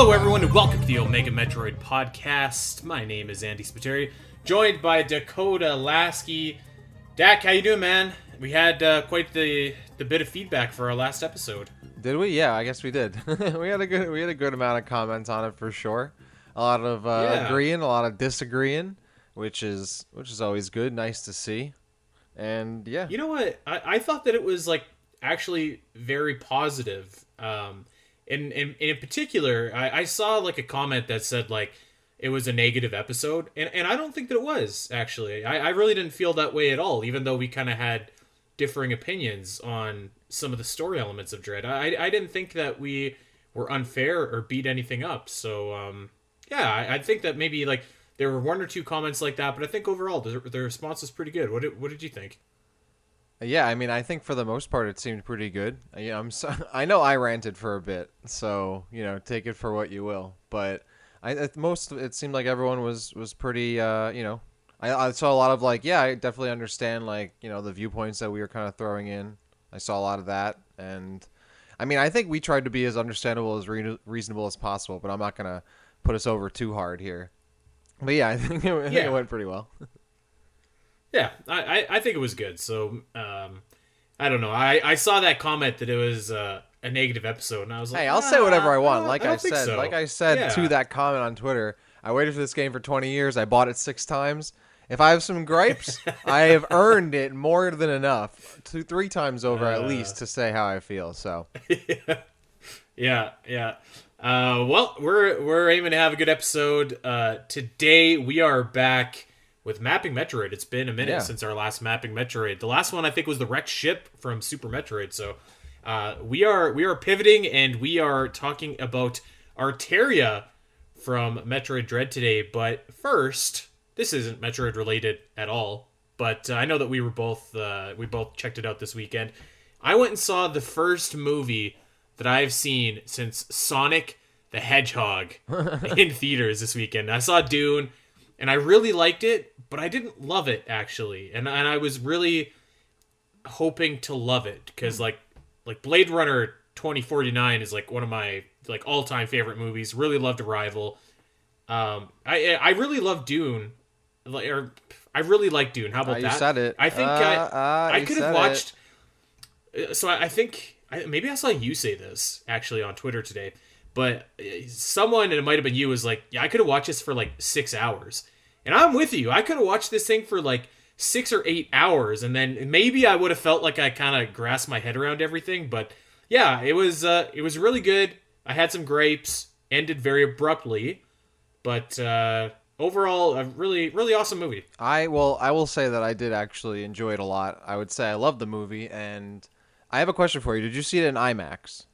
Hello, everyone, and welcome to the Omega Metroid podcast. My name is Andy Spiteri, joined by Dakota Lasky. Dak, how you doing, man? We had quite the bit of feedback for our last episode. Did we? Yeah, I guess we did. we had a good amount of comments on it for sure. A lot of agreeing, a lot of disagreeing, which is always good, nice to see. And yeah, you know what? I thought that it was actually very positive. In particular, I saw a comment that said it was a negative episode, and I don't think that it was, actually. I really didn't feel that way at all, even though we kind of had differing opinions on some of the story elements of Dread. I didn't think that we were unfair or beat anything up. So yeah, I think that maybe there were one or two comments like that, but I think overall the response was pretty good. What did you think? Yeah, I mean, I think for the most part it seemed pretty good. I know I ranted for a bit, so take it for what you will. But it seemed like everyone was pretty. I saw a lot of I definitely understand the viewpoints that we were kind of throwing in. I saw a lot of that, and I mean, I think we tried to be as understandable as reasonable as possible. But I'm not gonna put us over too hard here. But yeah, I think it went pretty well. Yeah, I think it was good. So, I don't know. I saw that comment that it was a negative episode, and I was like, hey, I'll say whatever I want. I said to that comment on Twitter, I waited for this game for 20 years. I bought it 6 times. If I have some gripes, I have earned it more than enough, 3 times over at least, to say how I feel. So, yeah. Well, we're aiming to have a good episode. Today we are back with Mapping Metroid. It's been a minute since our last Mapping Metroid. The last one I think was the wrecked ship from Super Metroid. So we are pivoting, and we are talking about Artaria from Metroid Dread today. But first, this isn't Metroid related at all. But I know that we both checked it out this weekend. I went and saw the first movie that I've seen since Sonic the Hedgehog in theaters this weekend. I saw Dune, and I really liked it, but I didn't love it, actually. And I was really hoping to love it, because like Blade Runner 2049 is one of my all-time favorite movies. Really loved Arrival. I really love Dune. I really like Dune. How about that? You said it. I think I could have watched. So I think maybe I saw you say this actually on Twitter today, but someone, and it might have been you, was like, "Yeah, I could have watched this for 6 hours," and I'm with you. I could have watched this thing for 6 or 8 hours, and then maybe I would have felt like I kind of grasped my head around everything. But yeah, it was really good. I had some gripes, ended very abruptly, but overall, a really, really awesome movie. I will say that I did actually enjoy it a lot. I would say I loved the movie, and I have a question for you. Did you see it in IMAX?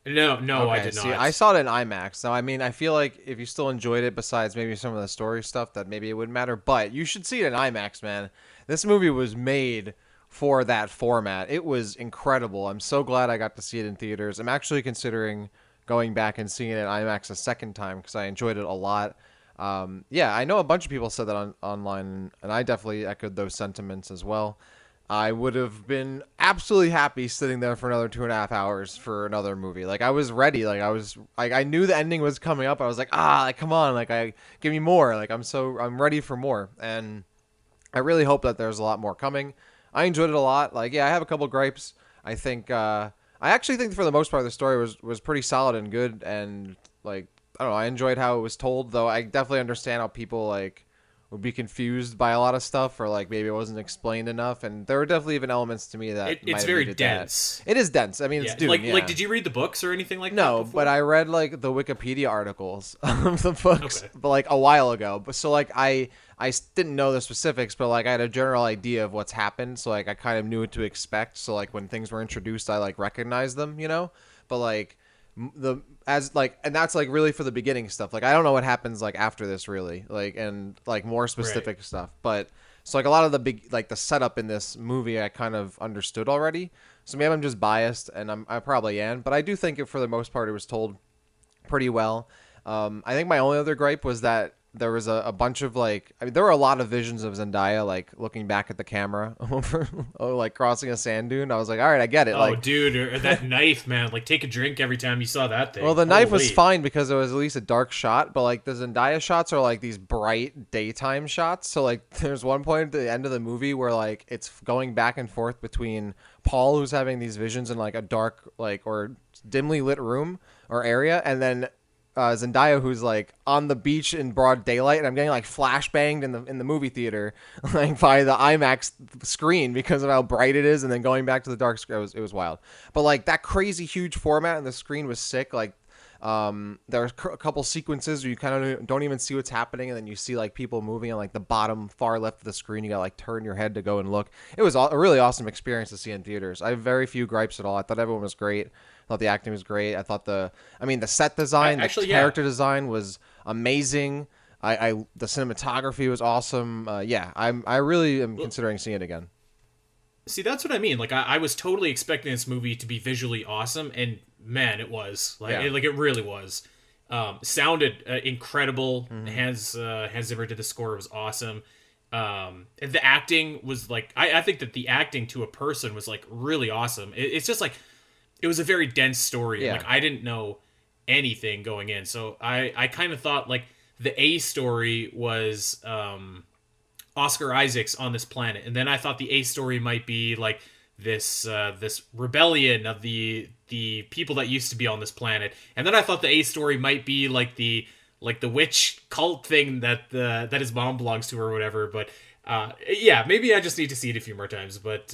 No, okay, I did not. See, I saw it in IMAX. Now, I mean, I feel like if you still enjoyed it, besides maybe some of the story stuff, that maybe it wouldn't matter. But you should see it in IMAX, man. This movie was made for that format. It was incredible. I'm so glad I got to see it in theaters. I'm actually considering going back and seeing it in IMAX a second time, because I enjoyed it a lot. Yeah, I know a bunch of people said that online, and I definitely echoed those sentiments as well. I would have been absolutely happy sitting there for another 2.5 hours for another movie. I was ready. I knew the ending was coming up. I was come on, give me more. I'm ready for more. And I really hope that there's a lot more coming. I enjoyed it a lot. I have a couple gripes. I actually think for the most part the story was pretty solid and good. And I don't know, I enjoyed how it was told, though I definitely understand how people would be confused by a lot of stuff, or maybe it wasn't explained enough, and there were definitely even elements to me that it's very dense. It is dense. I mean, it's Dune. Did you read the books or anything like that? No, but I read the Wikipedia articles of the books, but a while ago. But so I didn't know the specifics, but I had a general idea of what's happened, so I kind of knew what to expect. So when things were introduced, I recognized them, But and that's really for the beginning stuff. I don't know what happens after this really, and more specific stuff. But so a lot of the big the setup in this movie I kind of understood already. So maybe I'm just biased, and I probably am, but I do think for the most part it was told pretty well. I think my only other gripe was that there was a bunch of like, I mean, there were a lot of visions of Zendaya like looking back at the camera over, like crossing a sand dune. I was like, all right, I get it. Oh, Like, dude, or that knife, man! Like, take a drink every time you saw that thing. well, the knife was Holy. fine because it was at least a dark shot, but like the Zendaya shots are like these bright daytime shots. So like, there's one point at the end of the movie where like it's going back and forth between Paul, who's having these visions in like a dark, like, or dimly lit room or area, and then Zendaya, who's like on the beach in broad daylight, and I'm getting like flashbanged in the movie theater, like by the IMAX screen because of how bright it is, and then going back to the dark screen. It was wild. But like that crazy huge format and the screen was sick. Like there are a couple sequences where you kind of don't even see what's happening, and then you see like people moving on like the bottom far left of the screen. You gotta like turn your head to go and look. It was a really awesome experience to see in theaters. I have very few gripes at all. I thought everyone was great. I thought the acting was great. I thought the set design, the character design was amazing. The cinematography was awesome. I really am considering seeing it again. See, that's what I mean. Like, I was totally expecting this movie to be visually awesome, and man, it was. Like, it really was. Sounded incredible. Hans Zimmer did the score. It was awesome. The acting was like, I think that the acting to a person was like really awesome. It's just like, it was a very dense story. Yeah. Like, I didn't know anything going in, so I kind of thought like the A story was Oscar Isaac's on this planet, and then I thought the A story might be like this rebellion of the people that used to be on this planet, and then I thought the A story might be like the witch cult thing that his mom belongs to or whatever. But maybe I just need to see it a few more times. But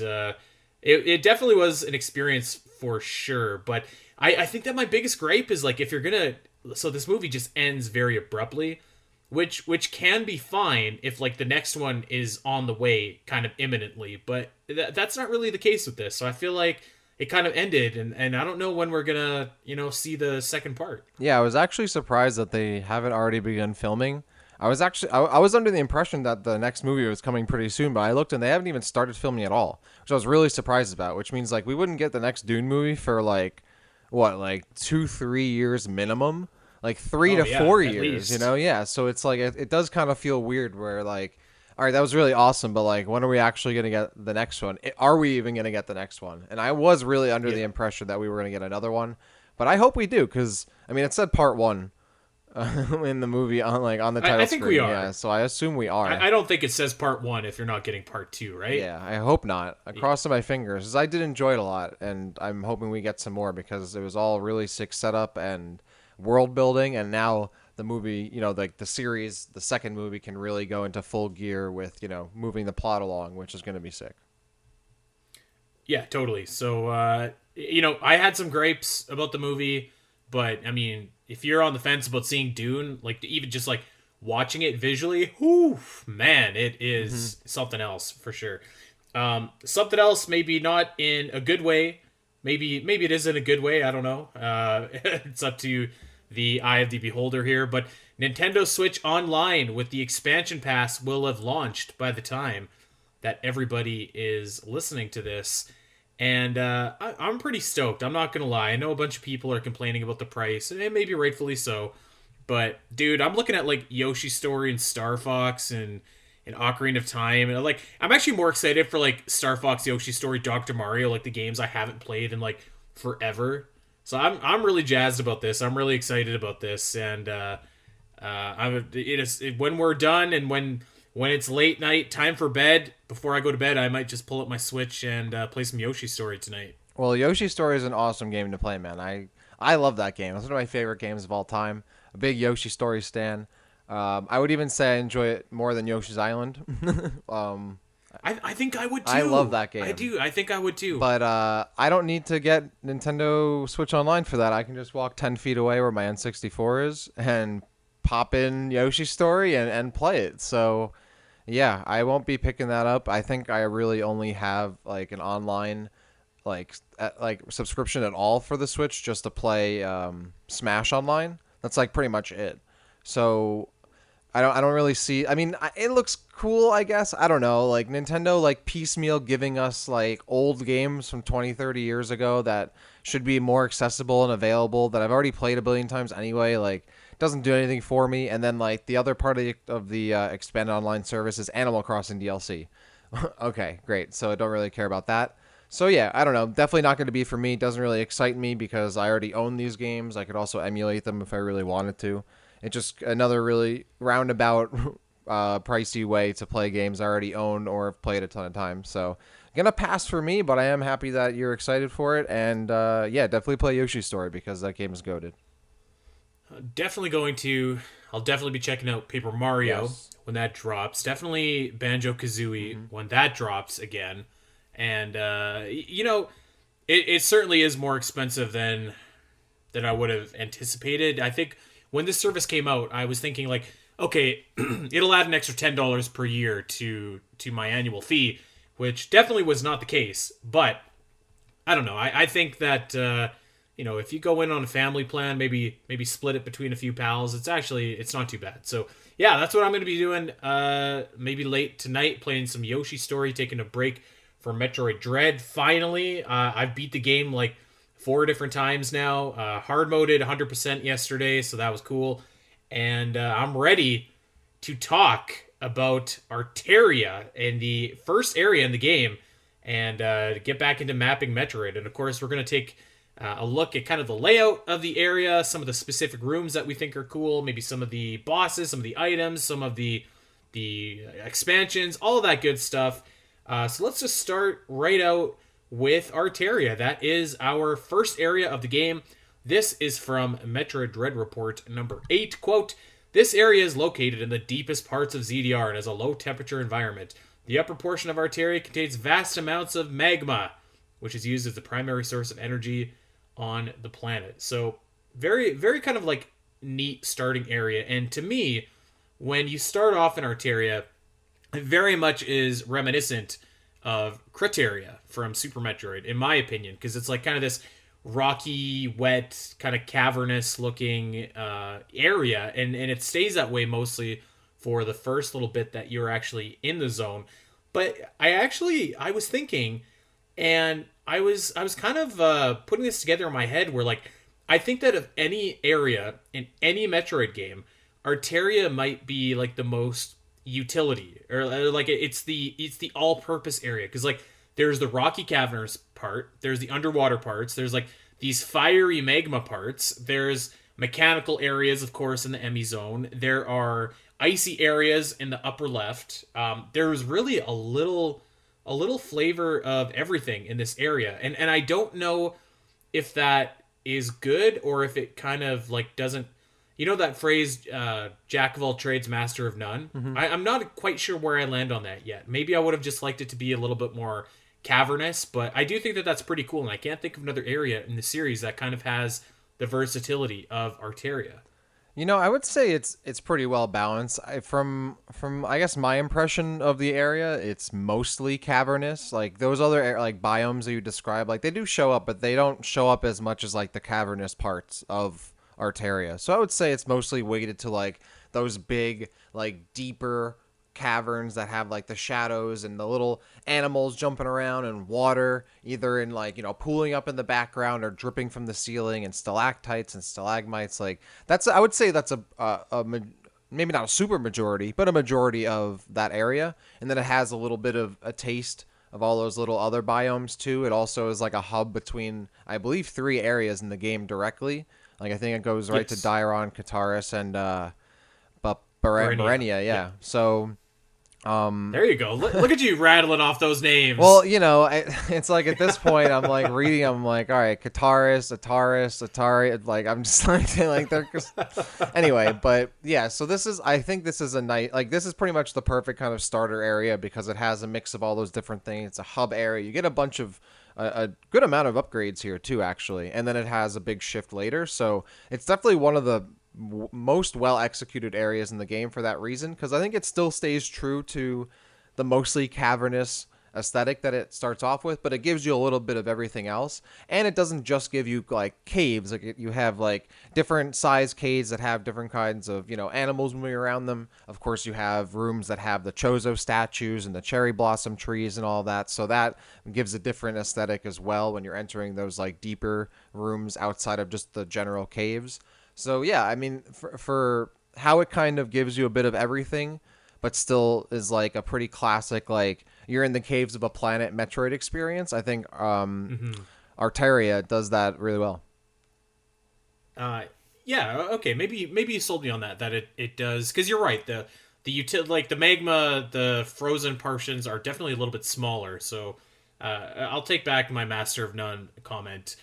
it definitely was an experience for sure. But I think that my biggest gripe is like, if you're gonna, so this movie just ends very abruptly, which can be fine if like the next one is on the way kind of imminently, but that's not really the case with this. So I feel like it kind of ended, and I don't know when we're gonna see the second part. Yeah, I was actually surprised that they haven't already begun filming. I was under the impression that the next movie was coming pretty soon, but I looked and they haven't even started filming at all, which I was really surprised about, which means like we wouldn't get the next Dune movie for like what, like 2-3 years minimum, like 3 to 4 years, Yeah, so it's like it does kind of feel weird where like, all right, that was really awesome, but like, when are we actually going to get the next one? Are we even going to get the next one? And I was really under the impression that we were going to get another one, but I hope we do, because I mean, it said part 1 in the movie on the title I think screen. we are. Yeah, so I assume we are. I don't think it says part 1 if you're not getting part 2, right? Yeah, I hope not. I crossed my fingers, because I did enjoy it a lot, and I'm hoping we get some more, because it was all really sick setup and world building, and now the movie, like the series, the second movie can really go into full gear with, moving the plot along, which is going to be sick. Yeah, totally. So, I had some gripes about the movie, but I mean, if you're on the fence about seeing Dune, like even just like watching it visually, whew, man, it is something else for sure. Something else, maybe not in a good way. Maybe it is in a good way. I don't know. It's up to the eye of the beholder here. But Nintendo Switch Online with the expansion pass will have launched by the time that everybody is listening to this. And I'm pretty stoked. I'm not going to lie. I know a bunch of people are complaining about the price, and maybe rightfully so. But, dude, I'm looking at, like, Yoshi's Story and Star Fox and Ocarina of Time. And, like, I'm actually more excited for, like, Star Fox, Yoshi's Story, Dr. Mario, like, the games I haven't played in, like, forever. So I'm really jazzed about this. I'm really excited about this. And when we're done and when it's late night, time for bed, before I go to bed, I might just pull up my Switch and play some Yoshi Story tonight. Well, Yoshi Story is an awesome game to play, man. I love that game. It's one of my favorite games of all time. A big Yoshi Story stan. I would even say I enjoy it more than Yoshi's Island. I think I would too. I love that game. I do. I think I would too. But I don't need to get Nintendo Switch Online for that. I can just walk 10 feet away where my N64 is and pop in Yoshi Story and play it. So, yeah, I won't be picking that up. I think I really only have like an online like subscription at all for the Switch just to play Smash Online. That's like pretty much it. So I don't really see. I mean, it looks cool, I guess. I don't know. Like Nintendo, like piecemeal giving us like old games from 20, 30 years ago that should be more accessible and available that I've already played a billion times anyway. Like, doesn't do anything for me. And then like the other part of the expanded online service is Animal Crossing DLC. Okay, great. So I don't really care about that. So yeah, I don't know. Definitely not going to be for me. Doesn't really excite me because I already own these games. I could also emulate them if I really wanted to. It's just another really roundabout, pricey way to play games I already own or have played a ton of times. So gonna pass for me, but I am happy that you're excited for it. And yeah, definitely play Yoshi's Story because that game is goated. Definitely going to. I'll definitely be checking out Paper Mario when that drops. Definitely Banjo Kazooie when that drops again. And it certainly is more expensive than I would have anticipated. I think when this service came out, I was thinking like, okay, it'll add an extra $10 per year to my annual fee, which definitely was not the case. But I don't know. I think that if you go in on a family plan, maybe split it between a few pals. It's not too bad. So yeah, that's what I'm going to be doing. Maybe late tonight, playing some Yoshi Story, taking a break from Metroid Dread. Finally, I've beat the game like 4 different times now. Hard moded 100% yesterday, so that was cool. And I'm ready to talk about Artaria in the first area in the game and get back into Mapping Metroid. And of course, we're going to take a look at kind of the layout of the area, some of the specific rooms that we think are cool, maybe some of the bosses, some of the items, some of the expansions, all of that good stuff. So let's just start right out with Artaria. That is our first area of the game. This is from Metroid Dread Report number 8. Quote, "This area is located in the deepest parts of ZDR and has a low temperature environment. The upper portion of Artaria contains vast amounts of magma, which is used as the primary source of energy on the planet." So very, very kind of like neat starting area. And to me, when you start off in Artaria, it very much is reminiscent of Criteria from Super Metroid, in my opinion, because it's like kind of this rocky, wet, kind of cavernous looking area, and it stays that way mostly for the first little bit that you're actually in the zone. But I was thinking, and I was kind of putting this together in my head where like I think that of any area in any Metroid game, Artaria might be like the most utility, or like it's the all-purpose area, because like there's the rocky cavernous part, there's the underwater parts, there's like these fiery magma parts, there's mechanical areas of course in the EMMI zone, there are icy areas in the upper left. There's really a little flavor of everything in this area, and I don't know if that is good or if it kind of like doesn't. You know that phrase, jack of all trades, master of none? Mm-hmm. I'm not quite sure where I land on that yet. Maybe I would have just liked it to be a little bit more cavernous, but I do think that that's pretty cool, and I can't think of another area in the series that kind of has the versatility of Artaria. I would say it's pretty well balanced. From I guess my impression of the area, it's mostly cavernous. Like those other like biomes that you describe, like they do show up, but they don't show up as much as like the cavernous parts of Artaria. So I would say it's mostly weighted to like those big, like deeper caverns that have like the shadows and the little animals jumping around and water, either in like, pooling up in the background or dripping from the ceiling, and stalactites and stalagmites. Like I would say that's a maybe not a super majority, but a majority of that area. And then it has a little bit of a taste of all those little other biomes too. It also is like a hub between, I believe, 3 areas in the game directly. Like, I think it goes right to Dairon, Kataris, and Barenia. Yeah. So, there you go. Look at you rattling off those names. Well, it's like at this point, I'm like reading. I'm like, all right, Kataris, Atari. Like, I'm just like they're just anyway. But yeah, so I think this is a nice, like this is pretty much the perfect kind of starter area because it has a mix of all those different things. It's a hub area. You get a bunch of a good amount of upgrades here too, actually, and then it has a big shift later. So it's definitely one of the most well executed areas in the game for that reason, because I think it still stays true to the mostly cavernous aesthetic that it starts off with, but it gives you a little bit of everything else. And it doesn't just give you like caves. Like you have like different size caves that have different kinds of, animals moving around them. Of course, you have rooms that have the Chozo statues and the cherry blossom trees and all that. So that gives a different aesthetic as well when you're entering those like deeper rooms outside of just the general caves. So yeah, I mean, for how it kind of gives you a bit of everything, but still is like a pretty classic, like you're in the caves of a Planet Metroid experience. I think Artaria does that really well. Yeah, okay, maybe you sold me on that it does, because you're right, like the magma, the frozen portions are definitely a little bit smaller. So I'll take back my Master of None comment.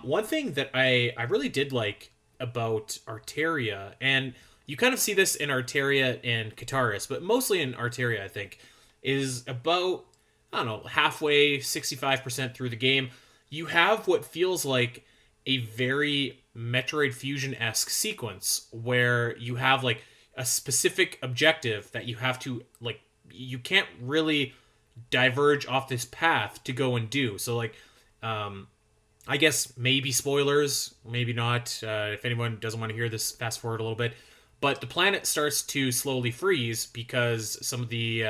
One thing that I really did like about Artaria, and you kind of see this in Artaria and Kataris, but mostly in Artaria, I think, is about, I don't know, halfway, 65% through the game, you have what feels like a very Metroid Fusion-esque sequence where you have like a specific objective that you have to, like, you can't really diverge off this path to go and do. So like, I guess maybe spoilers, maybe not. If anyone doesn't want to hear this, fast forward a little bit. But the planet starts to slowly freeze because some of the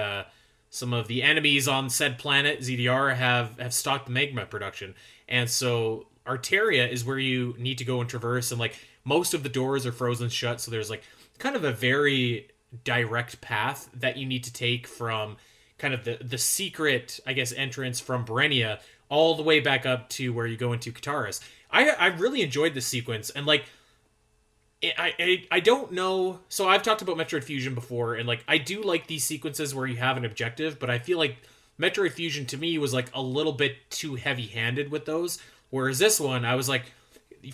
enemies on said planet ZDR have stopped the magma production, and so Artaria is where you need to go and traverse, and like most of the doors are frozen shut. So there's like kind of a very direct path that you need to take from kind of the secret, I guess, entrance from Berenia all the way back up to where you go into Kataris. I really enjoyed this sequence, and like, I don't know. So I've talked about Metroid Fusion before, and like I do like these sequences where you have an objective, but I feel like Metroid Fusion to me was like a little bit too heavy-handed with those. Whereas this one, I was like,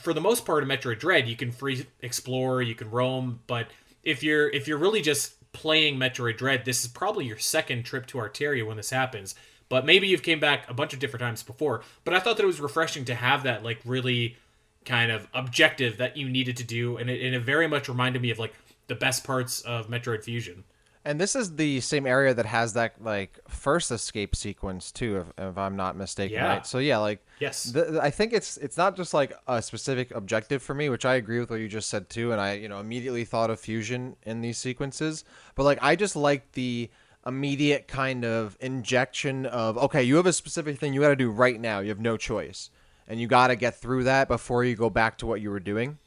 for the most part of Metroid Dread, you can free explore, you can roam, but if you're really just playing Metroid Dread, this is probably your second trip to Artaria when this happens. But maybe you've came back a bunch of different times before. But I thought that it was refreshing to have that like really kind of objective that you needed to do, and it very much reminded me of like the best parts of Metroid Fusion. And this is the same area that has that like first escape sequence too, if I'm not mistaken, Yeah. right? So yeah, like Yes. I think it's not just like a specific objective for me, which I agree with what you just said too, and I immediately thought of Fusion in these sequences, but like I just like the immediate kind of injection of, okay, you have a specific thing you got to do right now, you have no choice, and you got to get through that before you go back to what you were doing.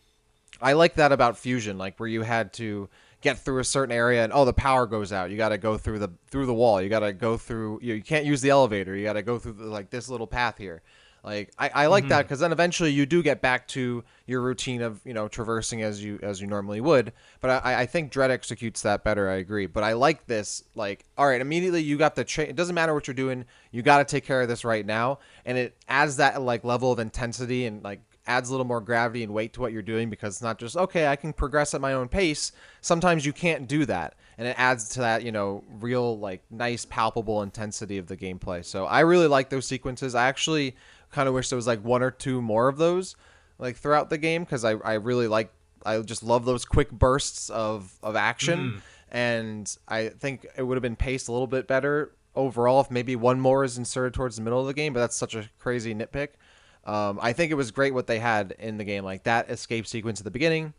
I like that about Fusion, like where you had to get through a certain area and the power goes out. You got to go through the wall. You got to go through. You can't use the elevator. You got to go through like this little path here. Like I like that, because then eventually you do get back to your routine of traversing as you normally would. But I think Dread executes that better. I agree. But I like this. Like, all right, immediately you got it doesn't matter what you're doing. You got to take care of this right now, and it adds that like level of intensity and like adds a little more gravity and weight to what you're doing, because it's not just, okay, I can progress at my own pace. Sometimes you can't do that, and it adds to that real like nice palpable intensity of the gameplay. So I really like those sequences. I actually kind of wish there was like one or two more of those like throughout the game, because I really like, I just love those quick bursts of action. And I think it would have been paced a little bit better overall if maybe one more is inserted towards the middle of the game, but that's such a crazy nitpick. I think it was great what they had in the game, like that escape sequence at the beginning.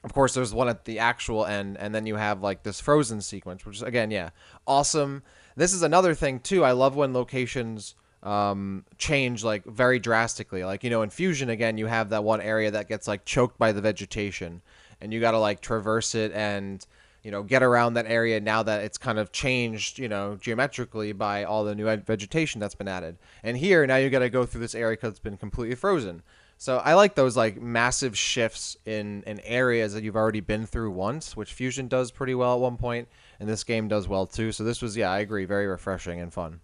Of course, there's one at the actual end, and then you have like this frozen sequence, which is, again, yeah, awesome. This is another thing too. I love when locations change like very drastically. Like, in Fusion, again, you have that one area that gets like choked by the vegetation, and you got to like traverse it and get around that area now that it's kind of changed, geometrically by all the new vegetation that's been added. And here, now you got to go through this area because it's been completely frozen. So I like those like massive shifts in areas that you've already been through once, which Fusion does pretty well at one point, and this game does well too. So this was, yeah, I agree, very refreshing and fun.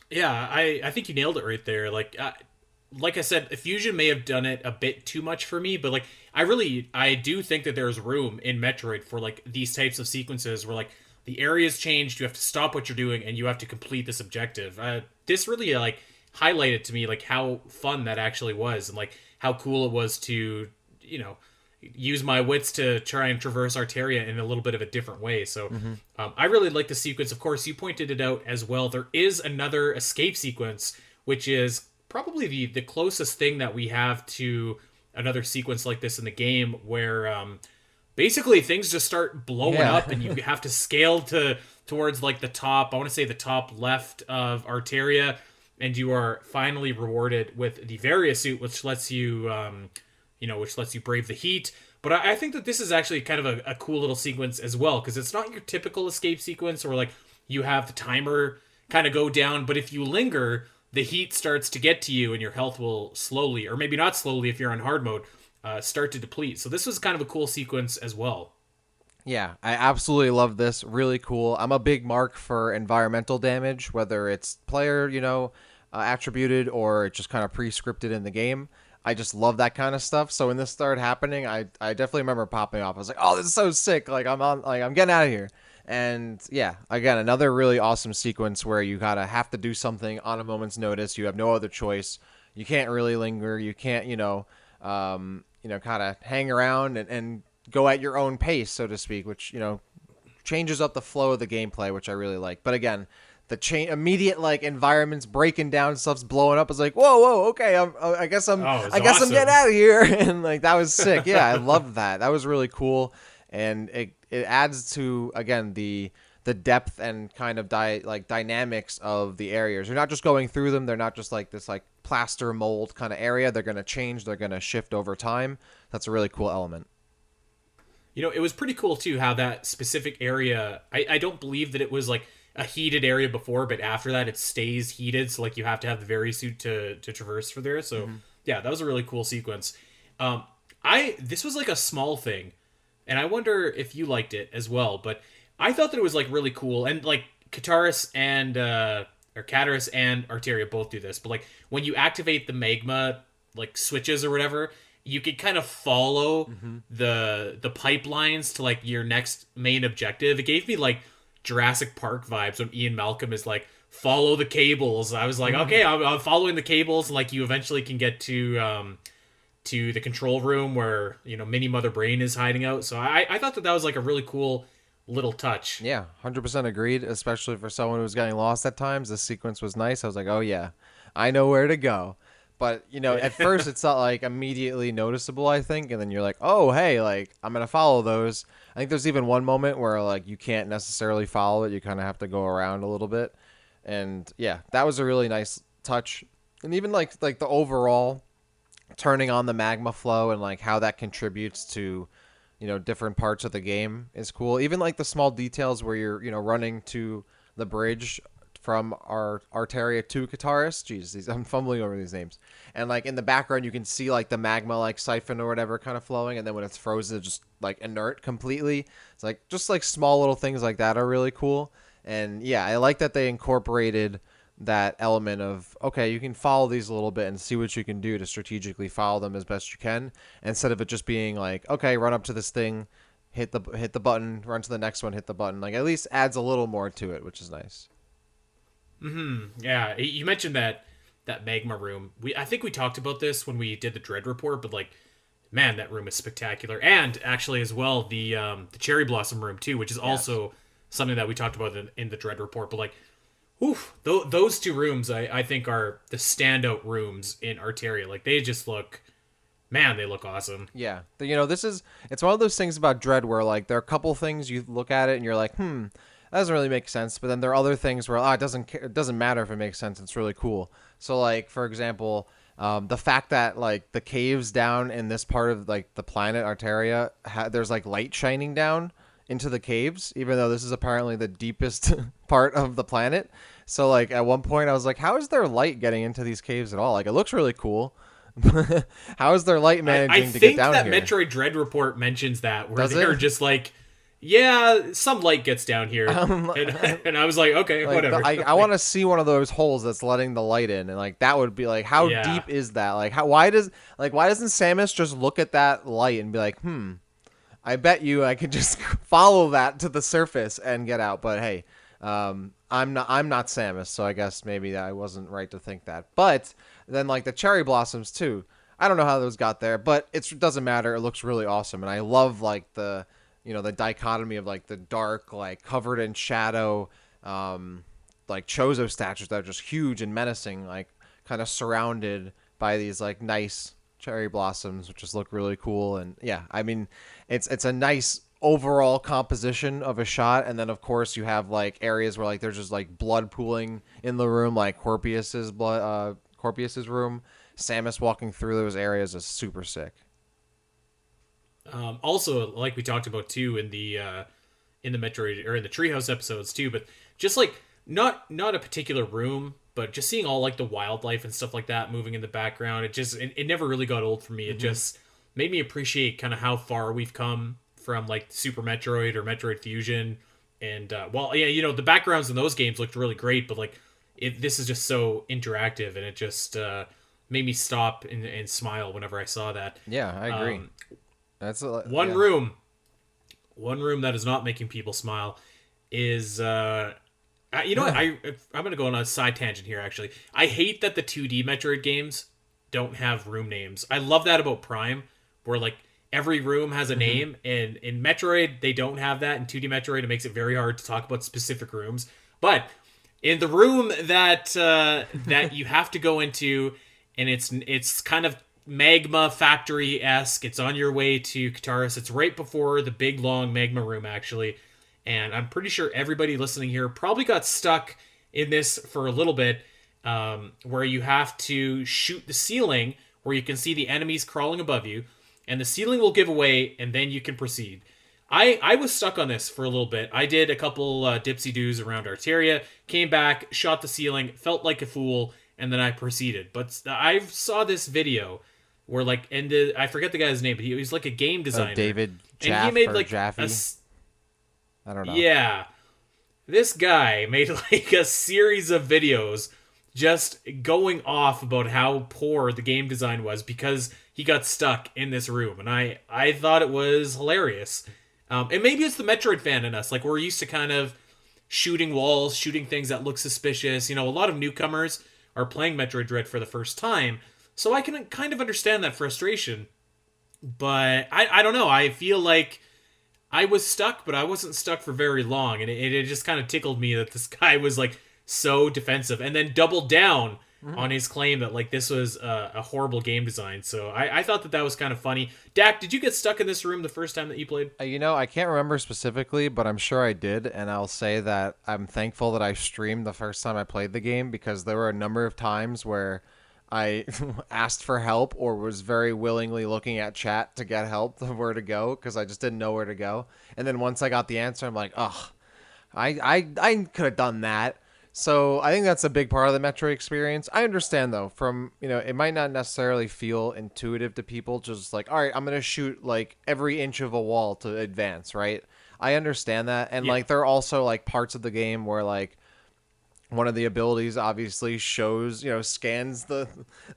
Yeah, I think you nailed it right there. Like I said, Fusion may have done it a bit too much for me, but like I do think that there's room in Metroid for like these types of sequences where like the area's changed, you have to stop what you're doing, and you have to complete this objective. This really like highlighted to me like how fun that actually was, and like how cool it was to use my wits to try and traverse Artaria in a little bit of a different way. So I really like the sequence. Of course, you pointed it out as well. There is another escape sequence, which is probably the closest thing that we have to another sequence like this in the game, where basically things just start blowing up and you have to scale towards like the top, I want to say the top left of Artaria, and you are finally rewarded with the Varia suit, which lets you which lets you brave the heat. But I think that this is actually kind of a cool little sequence as well, because it's not your typical escape sequence where like you have the timer kind of go down, but if you linger, the heat starts to get to you and your health will slowly, or maybe not slowly if you're on hard mode, start to deplete. So this was kind of a cool sequence as well. Yeah, I absolutely love this. Really cool. I'm a big mark for environmental damage, whether it's player, attributed or it's just kind of pre-scripted in the game. I just love that kind of stuff. So when this started happening, I definitely remember popping off. I was like, "Oh, this is so sick! Like I'm getting out of here." And yeah, again, another really awesome sequence where you gotta have to do something on a moment's notice. You have no other choice. You can't really linger. You can't, kind of hang around and go at your own pace, so to speak, which changes up the flow of the gameplay, which I really like. But again, the immediate like environments breaking down, stuff's blowing up. It's like, whoa, okay, I guess I'm getting out of here, and like that was sick. Yeah, I loved that. That was really cool, and it adds to again the depth and kind of dynamics of the areas. You're not just going through them. They're not just like this like plaster mold kind of area. They're going to change. They're going to shift over time. That's a really cool element. It was pretty cool too how that specific area. I don't believe that it was like a heated area before, but after that it stays heated, so like you have to have the Vari-suit to traverse for there. So yeah, that was a really cool sequence. This was like a small thing, and I wonder if you liked it as well, but I thought that it was like really cool, and like Cataris and Cataris and Artaria both do this, but like when you activate the magma like switches or whatever, you could kind of follow the pipelines to like your next main objective. It gave me like Jurassic Park vibes when Ian Malcolm is like, follow the cables. I was like, okay, I'm following the cables. Like you eventually can get to the control room where Mini Mother Brain is hiding out. So I thought that was like a really cool little touch. Yeah, 100% agreed. Especially for someone who was getting lost at times, this sequence was nice. I was like, oh yeah, I know where to go. But at first it's not like immediately noticeable, I think, and then you're like, oh hey, like I'm gonna follow those. I think there's even one moment where like you can't necessarily follow it. You kind of have to go around a little bit, and yeah, that was a really nice touch. And even like the overall turning on the magma flow and like how that contributes to different parts of the game is cool. Even like the small details where you're running to the bridge from our Artaria to Cataris. Jeez, I'm fumbling over these names. And like in the background, you can see like the magma like siphon or whatever kind of flowing, and then when it's frozen, it's just like inert completely. It's like just like small little things like that are really cool. And yeah, I like that they incorporated that element of, okay, you can follow these a little bit and see what you can do to strategically follow them as best you can, instead of it just being like, okay, run up to this thing, hit the button, run to the next one, hit the button. Like at least adds a little more to it, which is nice. Yeah, you mentioned that magma room. I think we talked about this when we did the Dread report, but like, man, that room is spectacular. And actually, as well, the Cherry Blossom room too, which is also something that we talked about in the Dread report. But like, oof, those two rooms I think are the standout rooms in Artaria. Like they just look, man, they look awesome. Yeah, it's one of those things about Dread where like there are a couple things you look at it and you're like, that doesn't really make sense. But then there are other things where it doesn't matter if it makes sense. It's really cool. So like, for example, the fact that like the caves down in this part of like the planet Artaria, there's like light shining down into the caves, even though this is apparently the deepest part of the planet. So like at one point I was like, how is there light getting into these caves at all? Like it looks really cool. How is there light managing to get down here? I think that Metroid Dread report mentions that, where they're just like, yeah, some light gets down here. And I was like, okay, like whatever. I want to see one of those holes that's letting the light in, and like that would be like, how deep is that? Like why doesn't Samus just look at that light and be like, I bet you I could just follow that to the surface and get out. But hey, I'm not Samus, so I guess maybe I wasn't right to think that. But then like the cherry blossoms too. I don't know how those got there, but it doesn't matter. It looks really awesome, and I love like the dichotomy of like the dark, like covered in shadow, like Chozo statues that are just huge and menacing, like kind of surrounded by these like nice cherry blossoms, which just look really cool. And yeah, I mean, it's a nice overall composition of a shot. And then of course you have like areas where like there's just like blood pooling in the room, like Corpius's room. Samus walking through those areas is super sick. Also, like we talked about too in the Metroid or in the Treehouse episodes too, but just like not a particular room, but just seeing all like the wildlife and stuff like that moving in the background, it never really got old for me. It just made me appreciate kind of how far we've come from like Super Metroid or Metroid Fusion, and well, yeah, the backgrounds in those games looked really great, but like this is just so interactive, and it just made me stop and smile whenever I saw that. Yeah, I agree. That's one room. One room that is not making people smile is you know what? I'm gonna go on a side tangent here. Actually, I hate that the 2D Metroid games don't have room names. I love that about Prime, where like every room has a name, and in Metroid they don't have that. In 2D Metroid, it makes it very hard to talk about specific rooms. But in the room that that you have to go into, and it's kind of magma factory-esque. It's on your way to Kataris. It's right before the big long magma room, actually. And I'm pretty sure everybody listening here probably got stuck in this for a little bit, where you have to shoot the ceiling where you can see the enemies crawling above you, and the ceiling will give away, and then you can proceed. I was stuck on this for a little bit. I did a couple dipsy-doos around Artaria, came back, shot the ceiling, felt like a fool, and then I proceeded. But I saw this video where like, and I forget the guy's name, but he was like a game designer. David Jaff, and he made like Jaffe. I don't know. Yeah, this guy made like a series of videos just going off about how poor the game design was because he got stuck in this room, and I thought it was hilarious. And maybe it's the Metroid fan in us, like we're used to kind of shooting walls, shooting things that look suspicious. A lot of newcomers are playing Metroid Dread for the first time, so I can kind of understand that frustration. But I don't know. I feel like I was stuck, but I wasn't stuck for very long, and it just kind of tickled me that this guy was like so defensive, and then doubled down on his claim that like this was a horrible game design. So I thought that was kind of funny. Dak, did you get stuck in this room the first time that you played? I can't remember specifically, but I'm sure I did, and I'll say that I'm thankful that I streamed the first time I played the game, because there were a number of times where I asked for help or was very willingly looking at chat to get help where to go, because I just didn't know where to go. And then once I got the answer, I'm like, ugh, I could have done that. So I think that's a big part of the Metroid experience. I understand, though, from, it might not necessarily feel intuitive to people, just like, all right, I'm going to shoot like every inch of a wall to advance, right? I understand that. And like there are also like parts of the game where like one of the abilities obviously shows, scans the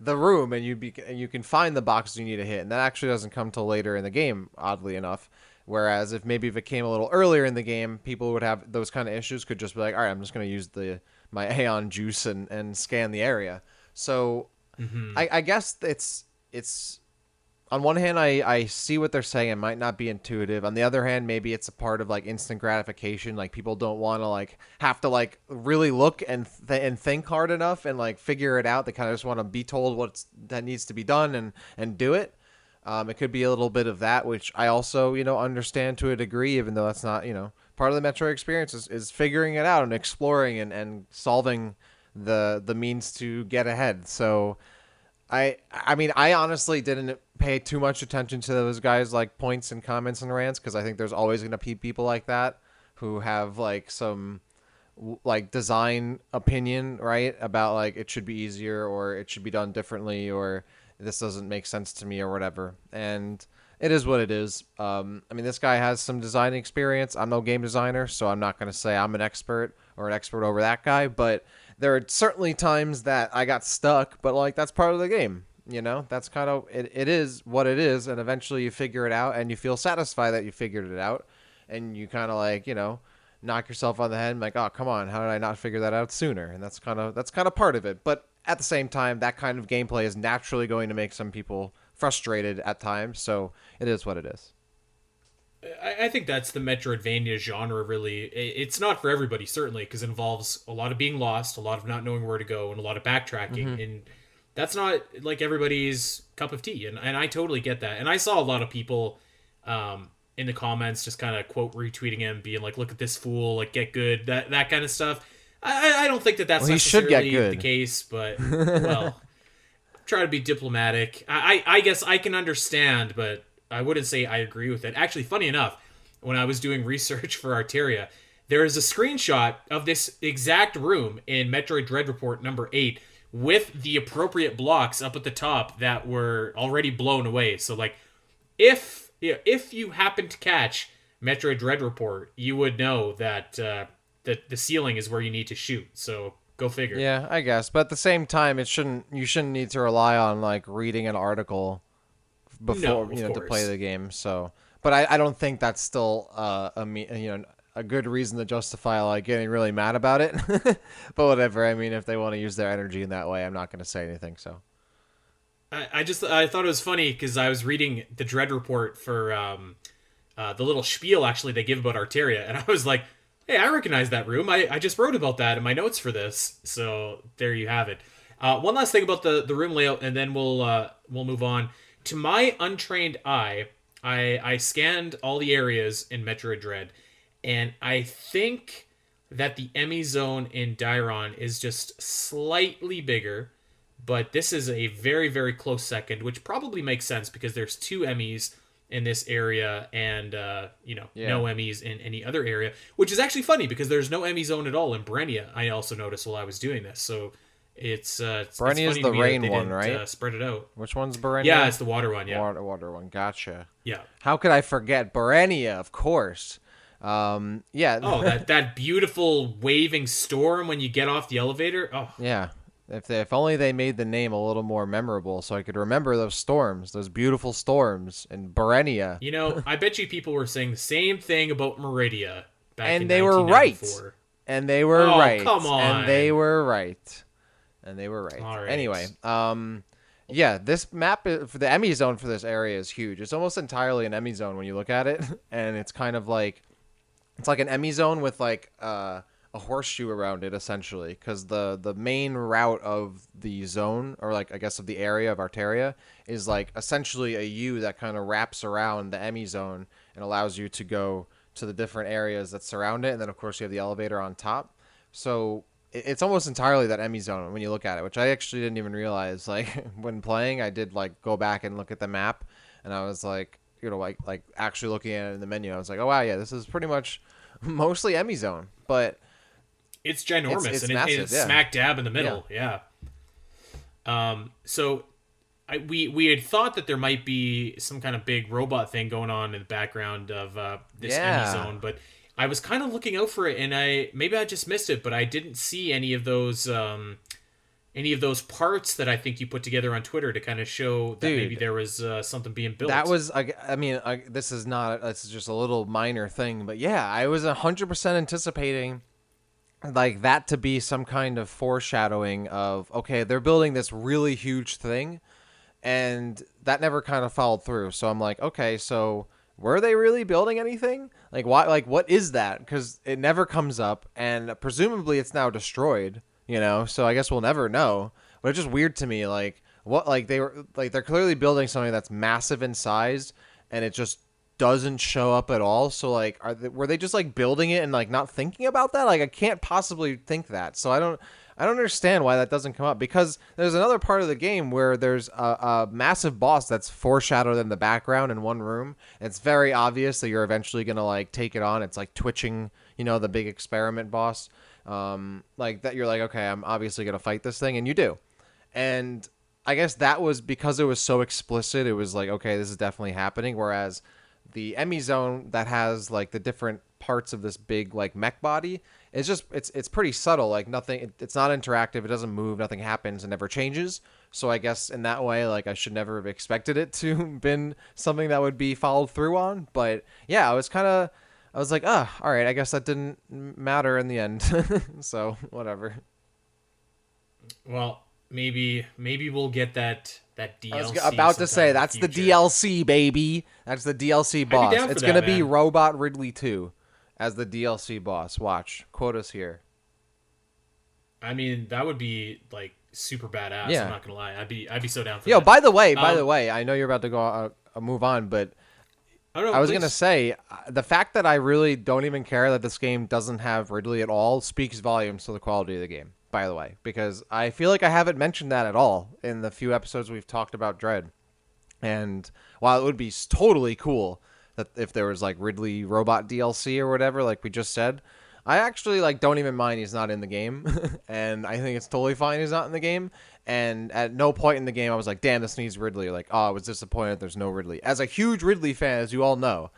room, and you can find the boxes you need to hit. And that actually doesn't come till later in the game, oddly enough. Whereas if it came a little earlier in the game, people would have those kind of issues, could just be like, all right, I'm just going to use my Aeon juice and scan the area. So I guess it's on one hand, I see what they're saying. It might not be intuitive. On the other hand, maybe it's a part of like instant gratification. Like people don't want to like have to like really look and think hard enough and like figure it out. They kind of just want to be told that needs to be done and do it. It could be a little bit of that, which I also, understand to a degree, even though that's not, part of the Metroid experience is figuring it out and exploring and solving the means to get ahead. So I mean, I honestly didn't pay too much attention to those guys' like points and comments and rants, because I think there's always going to be people like that who have like some like design opinion, right? About like it should be easier or it should be done differently or this doesn't make sense to me or whatever. And it is what it is. I mean, this guy has some design experience. I'm no game designer, so I'm not going to say I'm an expert or an expert over that guy. But there are certainly times that I got stuck, but like that's part of the game. That's kind of, it is what it is. And eventually you figure it out and you feel satisfied that you figured it out. And you kind of like, knock yourself on the head and like, oh, come on, how did I not figure that out sooner? And that's kind of part of it. But at the same time, that kind of gameplay is naturally going to make some people frustrated at times. So it is what it is. I think that's the Metroidvania genre, really. It's not for everybody, certainly, because it involves a lot of being lost, a lot of not knowing where to go, and a lot of backtracking. And that's not like everybody's cup of tea. And I totally get that. And I saw a lot of people in the comments just kind of quote retweeting him, being like, look at this fool, like, get good, that kind of stuff. I don't think that's necessarily the case, but, well, try to be diplomatic. I guess I can understand, but I wouldn't say I agree with it. Actually, funny enough, when I was doing research for Artaria, there is a screenshot of this exact room in Metroid Dread Report number 8 with the appropriate blocks up at the top that were already blown away. So, like, if you happen to catch Metroid Dread Report, you would know that the ceiling is where you need to shoot. So go figure. Yeah, I guess. But at the same time, you shouldn't need to rely on like reading an article before to play the game. So, but I don't think that's still a good reason to justify like getting really mad about it. But whatever. I mean, if they want to use their energy in that way, I'm not going to say anything. So. I thought it was funny because I was reading the Dread Report for the little spiel actually they give about Artaria, and I was like, hey, I recognize that room. I just wrote about that in my notes for this. So there you have it. One last thing about the room layout, and then we'll move on. To my untrained eye, I scanned all the areas in Metroid Dread, and I think that the EMMI zone in Dairon is just slightly bigger, but this is a very, very close second, which probably makes sense because there's 2 EMMIs in this area and no EMMIs in any other area, which is actually funny because there's no EMMI zone at all in Brenia. I also noticed while I was doing this. So it's Brenia's the rain one, right? Spread it out. Which one's Brenia? Yeah, it's the water one. Yeah, water one. Gotcha. Yeah. How could I forget Brenia? Of course. Yeah. Oh, that beautiful waving storm when you get off the elevator. Oh. Yeah. If only they made the name a little more memorable, so I could remember those storms, those beautiful storms in Brenia. You know, I bet you people were saying the same thing about Meridia back in 1994. And they were right. And they were right. Come on. And they were right. And they were right. All right. Anyway, yeah, this map for the EMMI zone for this area is huge. It's almost entirely an EMMI zone when you look at it, and it's kind of like it's like an EMMI zone with like a horseshoe around it essentially, because the main route of the zone, or like I guess of the area of Artaria, is like essentially a U that kind of wraps around the EMMI zone and allows you to go to the different areas that surround it, and then of course you have the elevator on top. So it's almost entirely that EMMI zone when you look at it, which I actually didn't even realize. Like when playing, I did like go back and look at the map, and I was like, like actually looking at it in the menu, I was like, oh wow, yeah, this is pretty much mostly EMMI zone, but it's ginormous. It's and massive, it's smack dab in the middle. Yeah. So we had thought that there might be some kind of big robot thing going on in the background of this EMMI zone, but I was kind of looking out for it, and maybe I just missed it, but I didn't see any of those parts that I think you put together on Twitter to kind of show that maybe there was something being built. That was, I mean, this is just a little minor thing, but yeah, I was 100% anticipating like that to be some kind of foreshadowing of, okay, they're building this really huge thing, and that never kind of followed through. So I'm like, okay, so were they really building anything? Like, why? Like, what is that? Because it never comes up, and presumably it's now destroyed. So I guess we'll never know. But it's just weird to me, like what, like they're clearly building something that's massive in size, and it just doesn't show up at all. So like, were they just like building it and like not thinking about that? Like, I can't possibly think that. So I don't understand why that doesn't come up, because there's another part of the game where there's a massive boss that's foreshadowed in the background in one room. And it's very obvious that you're eventually going to like take it on. It's like twitching, the big experiment boss. Like that, you're like, okay, I'm obviously going to fight this thing. And you do. And I guess that was because it was so explicit. It was like, okay, this is definitely happening. Whereas the EMMI zone that has like the different parts of this big like mech body, it's just it's pretty subtle. Like nothing, it's not interactive, it doesn't move, nothing happens, and never changes. So I guess in that way, like I should never have expected it to been something that would be followed through on. But yeah, I was like, all right, I guess that didn't matter in the end. So whatever. Well, maybe we'll get that I was DLC about to sometime say in the that's the future. DLC, baby. That's the DLC I'd be boss. down for It's that, gonna be man. Robot Ridley 2 as the DLC boss. Watch, quotas here. I mean, that would be like super badass. I'm Yeah. not gonna lie. I'd be so down for Yo, that. by the way, I know you're about to go move on, but I don't know, I was gonna please. say the fact that I really don't even care that this game doesn't have Ridley at all speaks volumes to the quality of the game. By the way, because I feel like I haven't mentioned that at all in the few episodes we've talked about Dread. And while it would be totally cool that if there was like Ridley robot DLC or whatever, like we just said, I actually like don't even mind he's not in the game, and I think it's totally fine he's not in the game. And at no point in the game I was like, "Damn, this needs Ridley." Like, oh, I was disappointed there's no Ridley. As a huge Ridley fan, as you all know,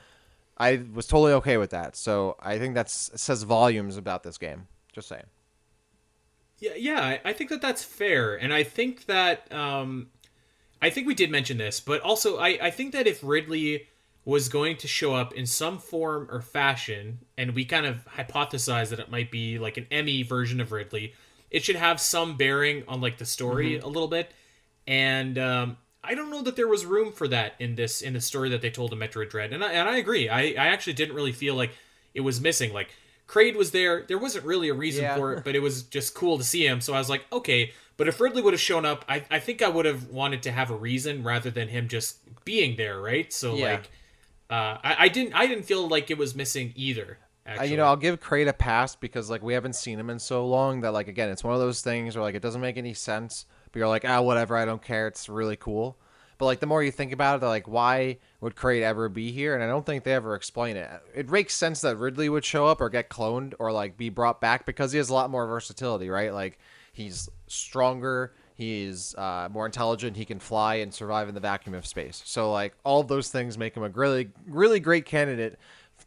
I was totally okay with that. So I think says volumes about this game. Just saying. Yeah, I think that that's fair, and I think that I think we did mention this, but also I think that if Ridley was going to show up in some form or fashion, and we kind of hypothesized that it might be like an Emmy version of Ridley, it should have some bearing on like the story a little bit. And I don't know that there was room for that in the story that they told in Metroid Dread, and I agree. I actually didn't really feel like it was missing. Like Kraid was there. There wasn't really a reason Yeah. for it, but it was just cool to see him. So I was like, okay. But if Ridley would have shown up, I think I would have wanted to have a reason rather than him just being there, right? So Yeah. like, I didn't feel like it was missing either. Actually, I'll give Kraid a pass because like we haven't seen him in so long that like again, it's one of those things where like it doesn't make any sense, but you're like, whatever, I don't care. It's really cool. But like the more you think about it, like why would Kraid ever be here? And I don't think they ever explain it. It makes sense that Ridley would show up or get cloned or like be brought back because he has a lot more versatility, right? Like he's stronger, he's more intelligent, he can fly and survive in the vacuum of space. So like all of those things make him a really really great candidate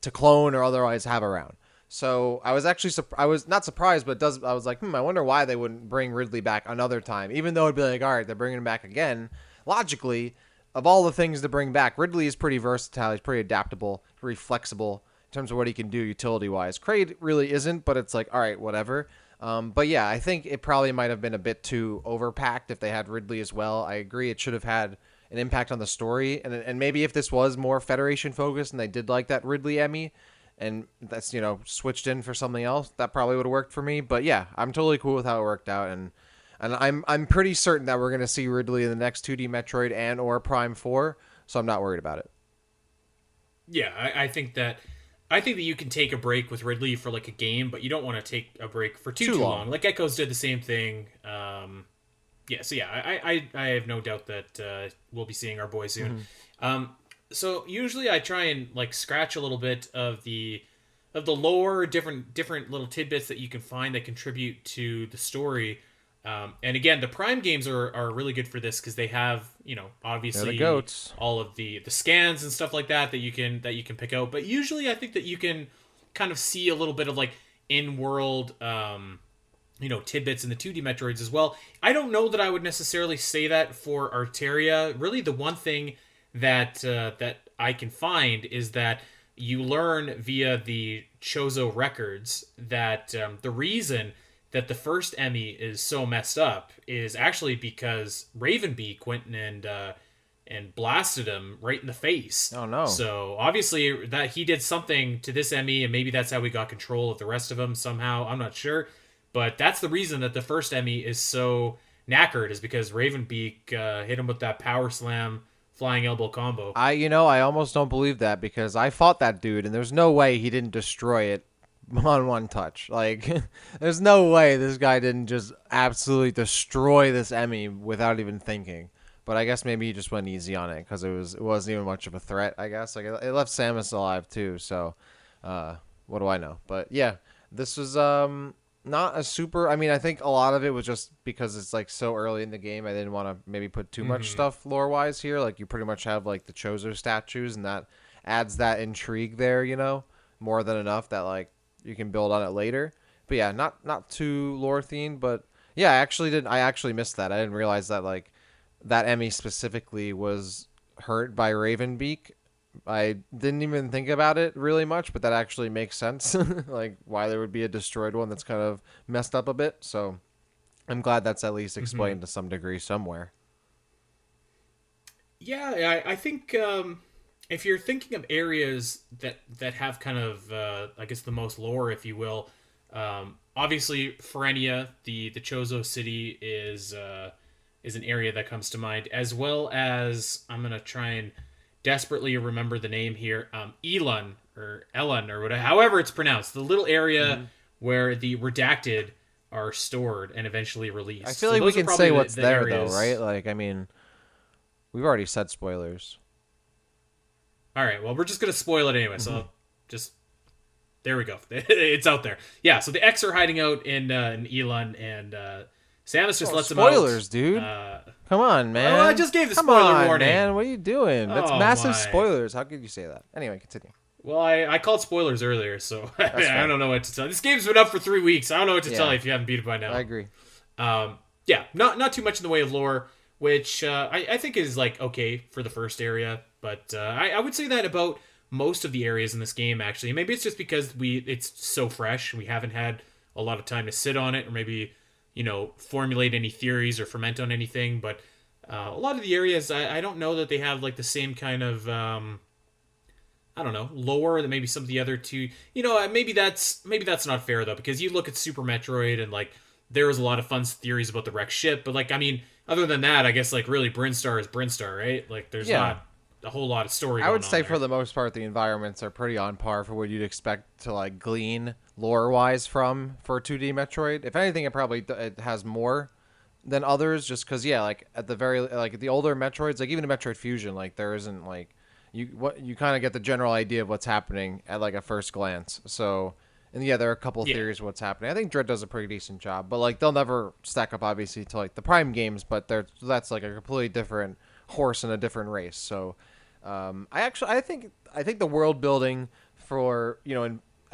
to clone or otherwise have around. So I was actually I was not surprised, but I was like, I wonder why they wouldn't bring Ridley back another time, even though it'd be like, all right, they're bringing him back again. Logically, of all the things to bring back, Ridley is pretty versatile. He's pretty adaptable, pretty flexible in terms of what he can do utility wise. Kraid really isn't, but it's like, all right, whatever. But yeah, I think it probably might have been a bit too overpacked if they had Ridley as well. I agree, it should have had an impact on the story, and maybe if this was more Federation focused and they did like that Ridley EMMI, and that's switched in for something else, that probably would have worked for me. But yeah, I'm totally cool with how it worked out, and I'm pretty certain that we're gonna see Ridley in the next 2D Metroid and or Prime 4, so I'm not worried about it. yeah, I think that you can take a break with Ridley for like a game, but you don't want to take a break for too Too too long. long. Like Echoes did the same thing. Yeah, so yeah, I have no doubt that we'll be seeing our boy soon. So usually I try and like scratch a little bit of the lore, different little tidbits that you can find that contribute to the story. And again, the Prime games are really good for this because they have They're the obviously goats. all of the scans and stuff like that that you can pick out. But usually I think that you can kind of see a little bit of like in world tidbits in the 2D Metroids as well. I don't know that I would necessarily say that for Artaria. Really, the one thing that I can find is that you learn via the Chozo records that the reason that the first EMMI is so messed up is actually because Ravenbeak went and blasted him right in the face. Oh no. So obviously that he did something to this EMMI, and maybe that's how we got control of the rest of them somehow. I'm not sure, but that's the reason that the first EMMI is so knackered, is because Ravenbeak hit him with that power slam flying elbow combo. I almost don't believe that because I fought that dude and there's no way he didn't destroy it on one touch. Like there's no way this guy didn't just absolutely destroy this Emmy without even thinking. But I guess maybe he just went easy on it because it wasn't even much of a threat. I guess like it left Samus alive too. So what do I know? But yeah, this was not a super. I mean, I think a lot of it was just because it's like so early in the game. I didn't want to maybe put too much stuff lore wise here. Like you pretty much have like the Chozo statues, and that adds that intrigue there. More than enough that like you can build on it later. But yeah, not too lore themed. But yeah, I actually missed that. I didn't realize that like that Emmy specifically was hurt by Ravenbeak. I didn't even think about it really much, but that actually makes sense. Like why there would be a destroyed one that's kind of messed up a bit. So I'm glad that's at least Mm-hmm. explained to some degree somewhere. Yeah, I think if you're thinking of areas that have kind of I guess the most lore, if you will, obviously Ferenia, the Chozo city is an area that comes to mind, as well as I'm gonna try and desperately remember the name here, Elon or Elon or whatever, however it's pronounced, the little area Hmm. where the redacted are stored and eventually I released. feel So like we those are can probably say the, what's the there though, right? areas. Like, I mean, we've already said spoilers. All right, well, we're just gonna spoil it anyway. Hmm. So just there we go. It's out there. Yeah. So the X are hiding out in Elon, and Samus just Oh, lets them out. spoilers, dude. Uh, Come on, well, I man. just gave the Come spoiler on, warning. man. What are you doing? That's Oh massive my. spoilers. How could you say that? Anyway, continue. Well, I called spoilers earlier, so That's I fair. don't know what to tell. This game's been up for 3 weeks. I don't know what to tell Yeah, you if you haven't beat it by I now. agree. Yeah, not too much in the way of lore, which I think is like okay for the first area, but I would say that about most of the areas in this game actually. Maybe it's just because it's so fresh, we haven't had a lot of time to sit on it, or maybe formulate any theories or ferment on anything. But a lot of the areas, I don't know that they have like the same kind of I don't know, lore that maybe some of the other two. Maybe that's not fair though, because you look at Super Metroid and like there was a lot of fun theories about the wrecked ship, but like I mean, other than that, I guess like really Brinstar is Brinstar, right? Like there's Yeah, not a whole lot of story I would going on say for there. the most part, the environments are pretty on par for what you'd expect to like glean lore-wise from for a 2D Metroid. If anything, it has more than others, just because yeah, like at the very like the older Metroids, like even in Metroid Fusion, like there isn't like you kind of get the general idea of what's happening at like a first glance. So and yeah, there are a couple of Yeah. theories of what's happening. I think Dread does a pretty decent job, but like they'll never stack up obviously to like the Prime games, but that's like a completely different horse and a different race. So I think the world building for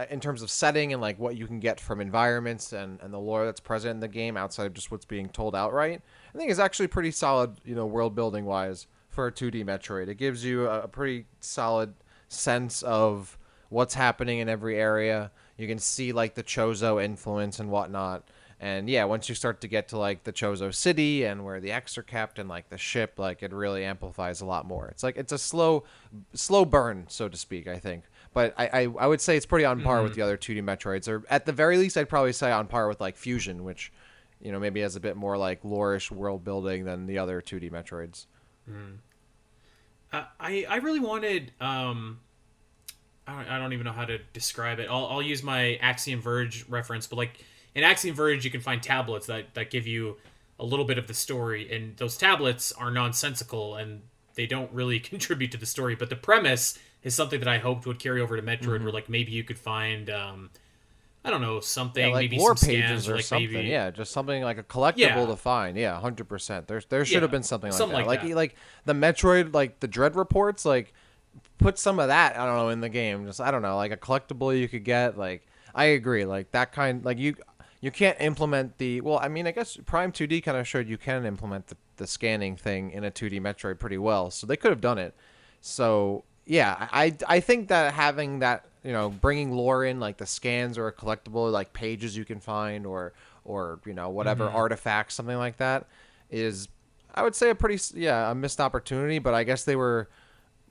in terms of setting and like what you can get from environments and the lore that's present in the game outside of just what's being told outright, I think is actually pretty solid. World building wise for a 2D Metroid, it gives you a pretty solid sense of what's happening in every area. You can see like the Chozo influence and whatnot. And yeah, once you start to get to like the Chozo city and where the X are kept and like the ship, like it really amplifies a lot more. It's like it's a slow burn, so to speak, I think. But I would say it's pretty on par with Hmm. the other 2D Metroids, or at the very least, I'd probably say on par with like Fusion, which maybe has a bit more like lore-ish world building than the other 2D Metroids. I really wanted I don't even know how to describe it. I'll use my Axiom Verge reference, but like in Axiom Verge, you can find tablets that give you a little bit of the story, and those tablets are nonsensical and they don't really contribute to the story. But the premise is something that I hoped would carry over to Metroid, Hmm. where like maybe you could find I don't know Yeah, something, like maybe lore some pages scans, or or like something. maybe Yeah, just something like a collectible yeah, to find. Yeah, 100%. There should have yeah, been something like something that. like Like that. like the Metroid, like the Dread reports, like put some of that. I don't know in the game. Just I don't know, like a collectible you could get. Like I agree. Like that kind. Like you can't implement the. Well, I mean, I guess Prime 2D kind of showed you can implement the scanning thing in a 2D Metroid pretty well. So they could have done it. So yeah, I think that having that bringing lore in like the scans or a collectible like pages you can find or whatever Hmm. artifacts something like that is I would say a missed opportunity. But I guess they were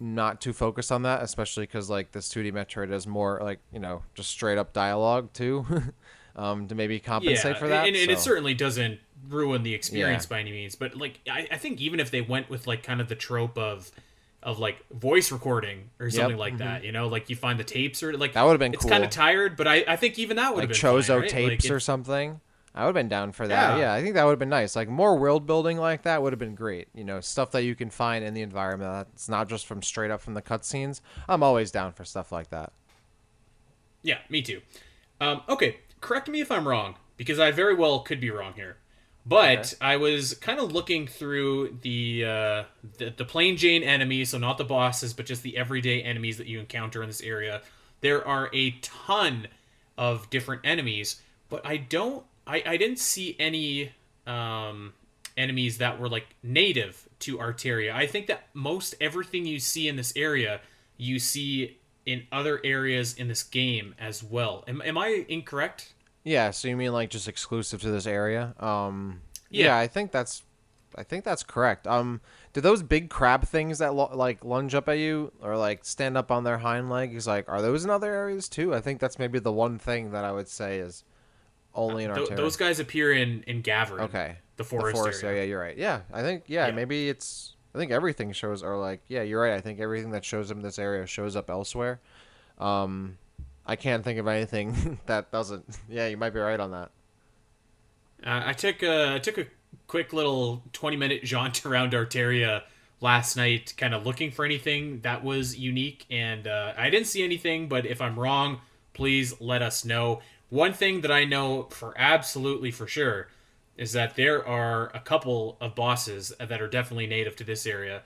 not too focused on that, especially because like this 2D Metroid is more like just straight up dialogue too, to maybe compensate Yeah, for and, that. and it So certainly doesn't ruin the yeah, experience by any means. But like, I think even if they went with like kind of the trope of like voice recording or yep, something like that, like you find the tapes or like that would have been it's kind of cool. tired, but I think even that would have Like been fine, Chozo right? Like tapes or it's something. I would have been down for that. yeah, Yeah, I think that would have been nice. Like more world building like that would have been great. Stuff that you can find in the environment that's not just from straight up from the cutscenes. I'm always down for stuff like that. yeah, me too. Okay, correct me if I'm wrong because I very well could be wrong here. Okay. But I was kind of looking through the plain Jane enemies, so not the bosses, but just the everyday enemies that you encounter in this area. There are a ton of different enemies, but I didn't see any enemies that were like native to Artaria. I think that most everything you see in this area, you see in other areas in this game as well. Am I incorrect? Yeah, so you mean like just exclusive to this area? Yeah. Yeah, I think that's correct. Do those big crab things that like lunge up at you or like stand up on their hind legs, like are those in other areas too? I think that's maybe the one thing that I would say is only in Artaria. Those guys appear in Gavrin, Okay, the the forest forest area. area. You're right. Yeah, I think Yeah. maybe it's. I think everything shows or like yeah, you're right. I think everything that shows up in this area shows up elsewhere. Um, I can't think of anything that doesn't. Yeah, you might be right on that. I took a quick little 20-minute jaunt around Artaria last night, kind of looking for anything that was unique, and I didn't see anything. But if I'm wrong, please let us know. One thing that I know for absolutely for sure is that there are a couple of bosses that are definitely native to this area.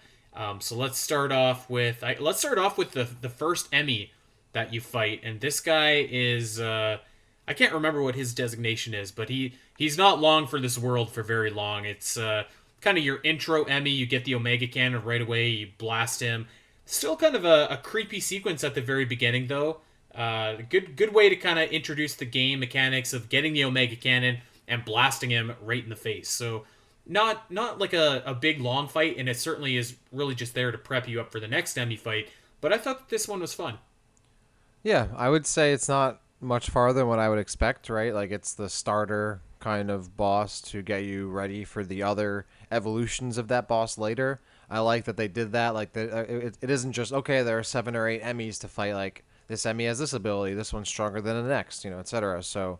So let's start off with the first EMMI that you fight, and this guy is I can't remember what his designation is, but he's not long for this world for very long. It's kind of your intro EMMI. You get the Omega Cannon right away. You blast him. Still kind of a creepy sequence at the very beginning, though. Good way to kind of introduce the game mechanics of getting the Omega Cannon and blasting him right in the face. So not like a big long fight, and it certainly is really just there to prep you up for the next EMMI fight. But I thought that this one was fun. Yeah, I would say it's not much farther than what I would expect, right? Like it's the starter kind of boss to get you ready for the other evolutions of that boss later. I like that they did that. Like it isn't just okay. There are 7 or 8 Emmys to fight. Like this Emmy has this ability. This one's stronger than the next. Etc. So,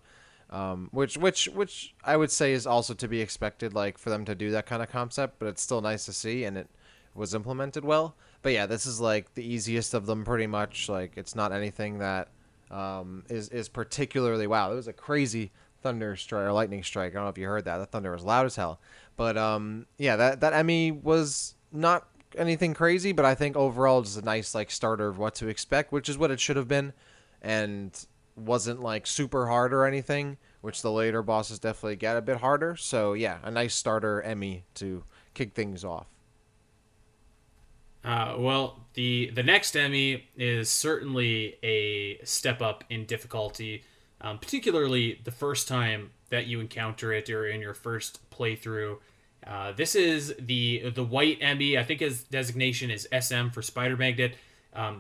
which I would say is also to be expected. Like for them to do that kind of concept, but it's still nice to see, and it was implemented well. But yeah, this is like the easiest of them, pretty much. Like it's not anything that is particularly wow. It was a crazy thunder strike or lightning strike. I don't know if you heard that. The thunder was loud as hell. But yeah, that Emmy was not anything crazy, but I think overall just a nice like starter of what to expect, which is what it should have been, and wasn't like super hard or anything, which the later bosses definitely get a bit harder. So yeah, a nice starter Emmy to kick things off. Well, the next Emmy is certainly a step up in difficulty, particularly the first time that you encounter it or in your first playthrough. This is the white Emmy. I think his designation is SM for Spider Magnet.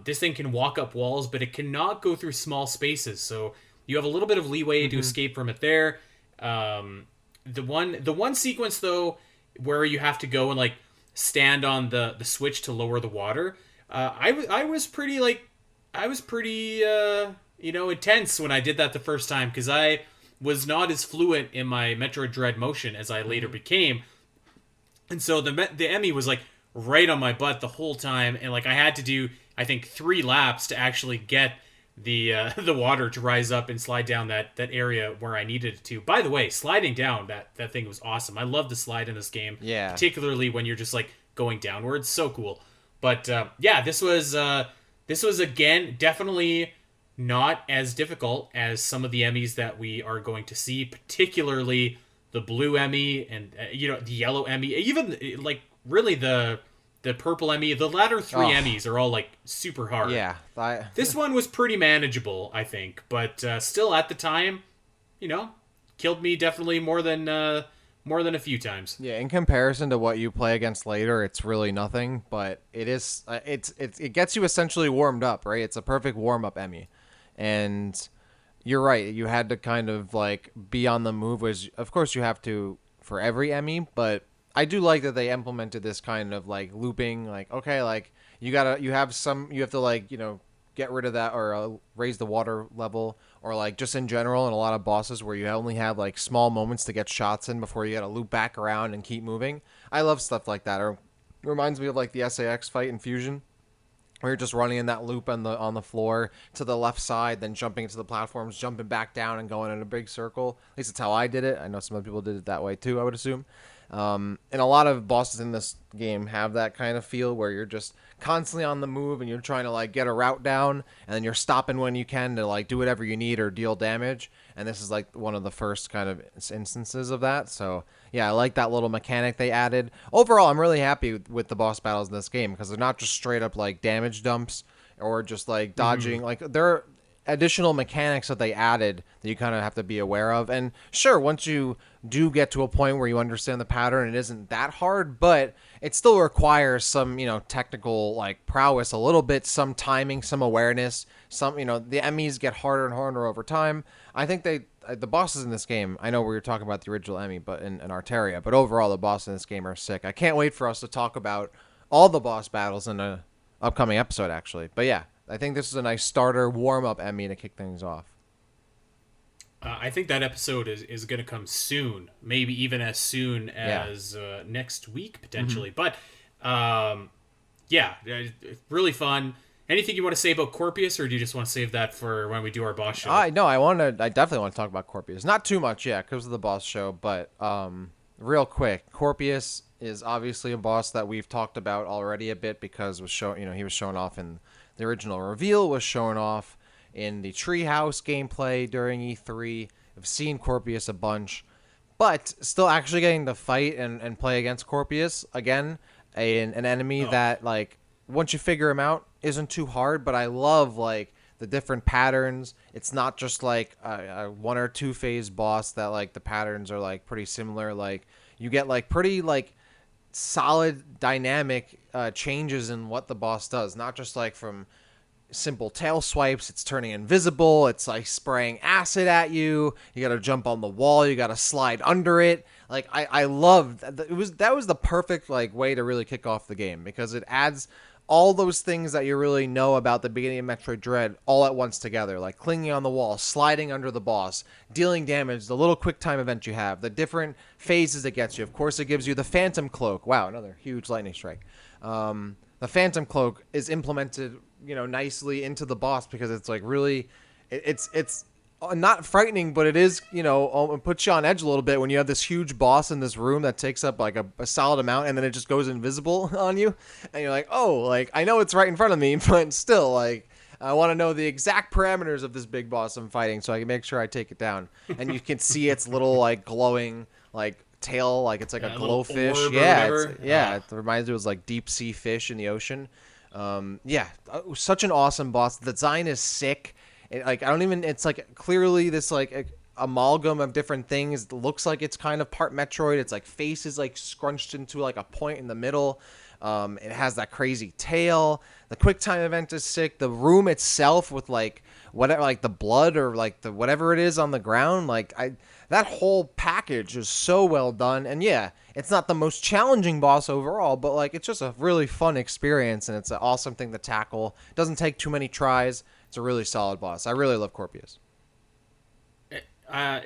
This thing can walk up walls, but it cannot go through small spaces. So you have a little bit of leeway to escape from it there. The one sequence though, where you have to go and like stand on the switch to lower the water. I was pretty intense when I did that the first time because I was not as fluent in my Metroid Dread motion as I later became, and so the Emmy was like right on my butt the whole time, and like I had to do I think 3 laps to actually get the the water to rise up and slide down that area where I needed it to. By the way, sliding down that thing was awesome. I love the slide in this game, Yeah. particularly when you're just like going downwards. So cool. But yeah, this was again definitely not as difficult as some of the Emmys that we are going to see, particularly the blue Emmy and the yellow Emmy, even like really the purple Emmy. The latter 3 Emmys are all like super hard. Yeah. This one was pretty manageable, I think, but still at the time, killed me definitely more than a few times. Yeah, in comparison to what you play against later, it's really nothing. But it is, it gets you essentially warmed up, right? It's a perfect warm up Emmy, and you're right. You had to kind of like be on the move, which of course you have to for every Emmy. But I do like that they implemented this kind of like looping. Like okay, like you have to like get rid of that or raise the water level or like just in general in a lot of bosses where you only have like small moments to get shots in before you gotta loop back around and keep moving. I love stuff like that. It reminds me of like the SAX fight in Fusion where you're just running in that loop on the floor to the left side, then jumping into the platforms, jumping back down and going in a big circle. At least that's how I did it. I know some other people did it that way too, I would assume. And a lot of bosses in this game have that kind of feel where you're just constantly on the move and you're trying to like get a route down and then you're stopping when you can to like do whatever you need or deal damage. And this is like one of the first kind of instances of that. So yeah, I like that little mechanic they added. Overall, I'm really happy with the boss battles in this game because they're not just straight up like damage dumps or just like dodging. Like additional mechanics that they added that you kind of have to be aware of. And sure, once you do get to a point where you understand the pattern, it isn't that hard, but it still requires some, technical like prowess a little bit, some timing, some awareness, some, the EMMIs get harder and harder over time. I think the bosses in this game, I know we were talking about the original EMMI, but in Artaria, but overall the bosses in this game are sick. I can't wait for us to talk about all the boss battles in a upcoming episode, actually. But yeah, I think this is a nice starter warm-up EMMI to kick things off. I think that episode is going to come soon, maybe even as soon as next week, potentially. But, really fun. Anything you want to say about Corpius, or do you just want to save that for when we do our boss show? I definitely want to talk about Corpius. Not too much, because of the boss show, but real quick, Corpius is obviously a boss that we've talked about already a bit because he was shown off in the original reveal, was shown off in the Treehouse gameplay during E3. I've seen Corpius a bunch, but still actually getting to fight and play against Corpius again, an enemy that like once you figure him out isn't too hard. But I love like the different patterns. It's not just like a 1 or 2 phase boss that like the patterns are like pretty similar. Like you get like pretty like solid dynamic changes in what the boss does, not just like from simple tail swipes. It's turning invisible. It's like spraying acid at you. You got to jump on the wall. You got to slide under it. Like I love that. That was the perfect like way to really kick off the game because it adds all those things that you really know about the beginning of Metroid Dread all at once together, like clinging on the wall, sliding under the boss, dealing damage, the little quick time event you have, the different phases it gets you. Of course, it gives you the Phantom Cloak. Wow, another huge lightning strike. The Phantom Cloak is implemented, nicely into the boss because it's like really, it's not frightening, but it is, it puts you on edge a little bit when you have this huge boss in this room that takes up like a solid amount and then it just goes invisible on you. And you're like, oh, like I know it's right in front of me, but still like I want to know the exact parameters of this big boss I'm fighting so I can make sure I take it down. And you can see its little like glowing like tail, like it's like a glowfish. It reminds me it was like deep sea fish in the ocean. Such an awesome boss. The design is sick. It's like clearly this like amalgam of different things. It looks like it's kind of part Metroid. It's like face is like scrunched into like a point in the middle. It has that crazy tail. The quick time event is sick. The room itself with like whatever, like the blood or like the whatever it is on the ground. That whole package is so well done. And yeah, it's not the most challenging boss overall, but like it's just a really fun experience and it's an awesome thing to tackle. It doesn't take too many tries. It's a really solid boss. I really love Corpius.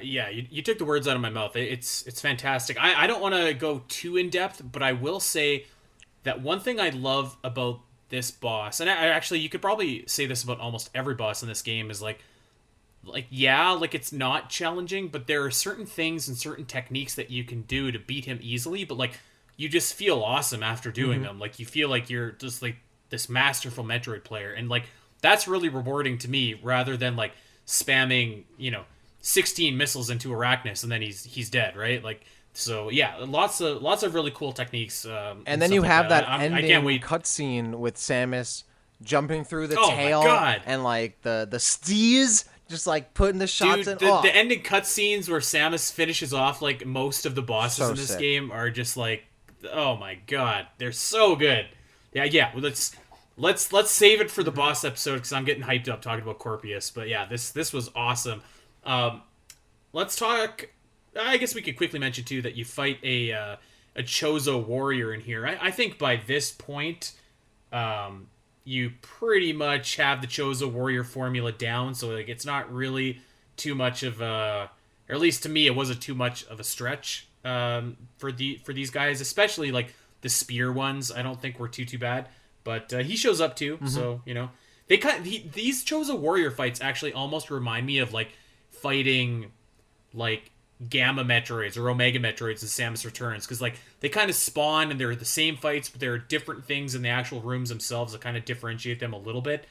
You took the words out of my mouth. It's fantastic. I don't want to go too in depth, but I will say that one thing I love about this boss, and actually you could probably say this about almost every boss in this game, is like it's not challenging, but there are certain things and certain techniques that you can do to beat him easily, but like you just feel awesome after doing them. Like you feel like you're just like this masterful Metroid player, and like that's really rewarding to me rather than like spamming 16 missiles into Arachnus and then he's dead, right? Like, so yeah, lots of really cool techniques. And then you have that ending cutscene with Samus jumping through the tail and like the stees just like putting the shots in. The ending cutscenes where Samus finishes off like most of the bosses in this game are just like, oh my god, they're so good. Yeah. Well, let's save it for the boss episode because I'm getting hyped up talking about Corpius. But yeah, this was awesome. Let's talk. I guess we could quickly mention too that you fight a Chozo warrior in here. I think by this point, you pretty much have the Chozo warrior formula down. So like it's not really too much of a, or at least to me, it wasn't too much of a stretch for these guys, especially like the spear ones. I don't think were too bad. But he shows up too, so these Chozo warrior fights actually almost remind me of like fighting like Gamma Metroids or Omega Metroids in Samus Returns, because like they kind of spawn and they're the same fights, but there are different things in the actual rooms themselves that kind of differentiate them a little bit.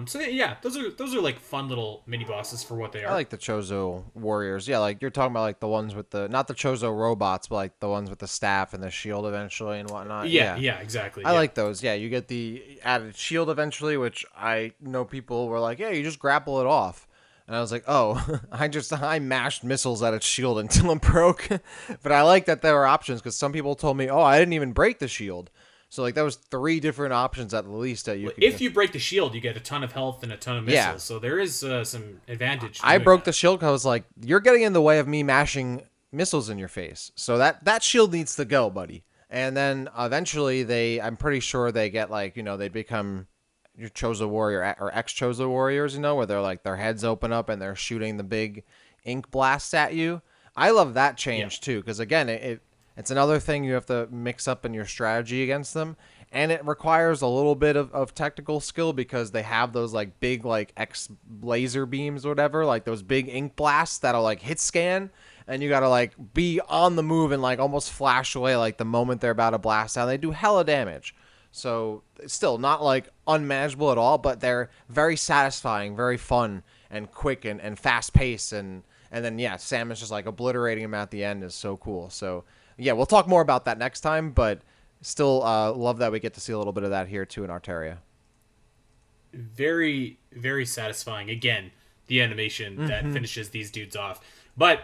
So yeah, those are like fun little mini bosses for what they I are. like the Chozo warriors. Yeah, like you're talking about like the ones with the not the Chozo robots, but like the ones with the staff and the shield eventually and whatnot. Yeah, Yeah. yeah, exactly. I Yeah. like those. Yeah, you get the added shield eventually, which I know people were like, "Yeah, you just grapple it off." And I was like, "Oh, I mashed missiles at its shield until it broke." But I like that there were options because some people told me, "Oh, I didn't even break the shield." So like there was three different options at least that you Well, could if get. you break the shield, you get a ton of health and a ton of Yeah, missiles. So there is some advantage to I doing broke that. the shield because I was like, "You're getting in the way of me mashing missiles in your face." So that shield needs to go, buddy. And then eventually I'm pretty sure they get like, they become your Chozo warrior or ex Chozo warriors, where they're like their heads open up and they're shooting the big ink blasts at you. I love that Yeah. change too because again, it's another thing you have to mix up in your strategy against them. And it requires a little bit of technical skill because they have those like big like X laser beams or whatever, like those big ink blasts that'll like hit scan, and you gotta like be on the move and like almost flash away like the moment they're about to blast out. They do hella damage. So it's still not like unmanageable at all, but they're very satisfying, very fun and quick and fast paced and then yeah, Samus just like obliterating him at the end is so cool. So yeah, we'll talk more about that next time, but still love that we get to see a little bit of that here too in Artaria. Very, very satisfying. Again, the animation that finishes these dudes off. But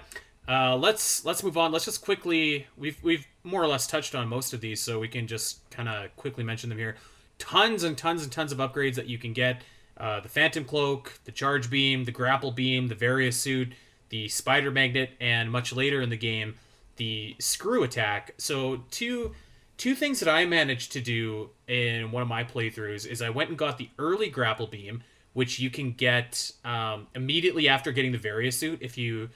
let's move on. Let's just quickly we've more or less touched on most of these, so we can just kind of quickly mention them here. Tons and tons and tons of upgrades that you can get. The Phantom Cloak, the Charge Beam, the Grapple Beam, the Various Suit, the Spider Magnet, and much later in the game, the Screw Attack. So two things that I managed to do in one of my playthroughs is I went and got the early grapple beam, which you can get immediately after getting the Varia suit. If you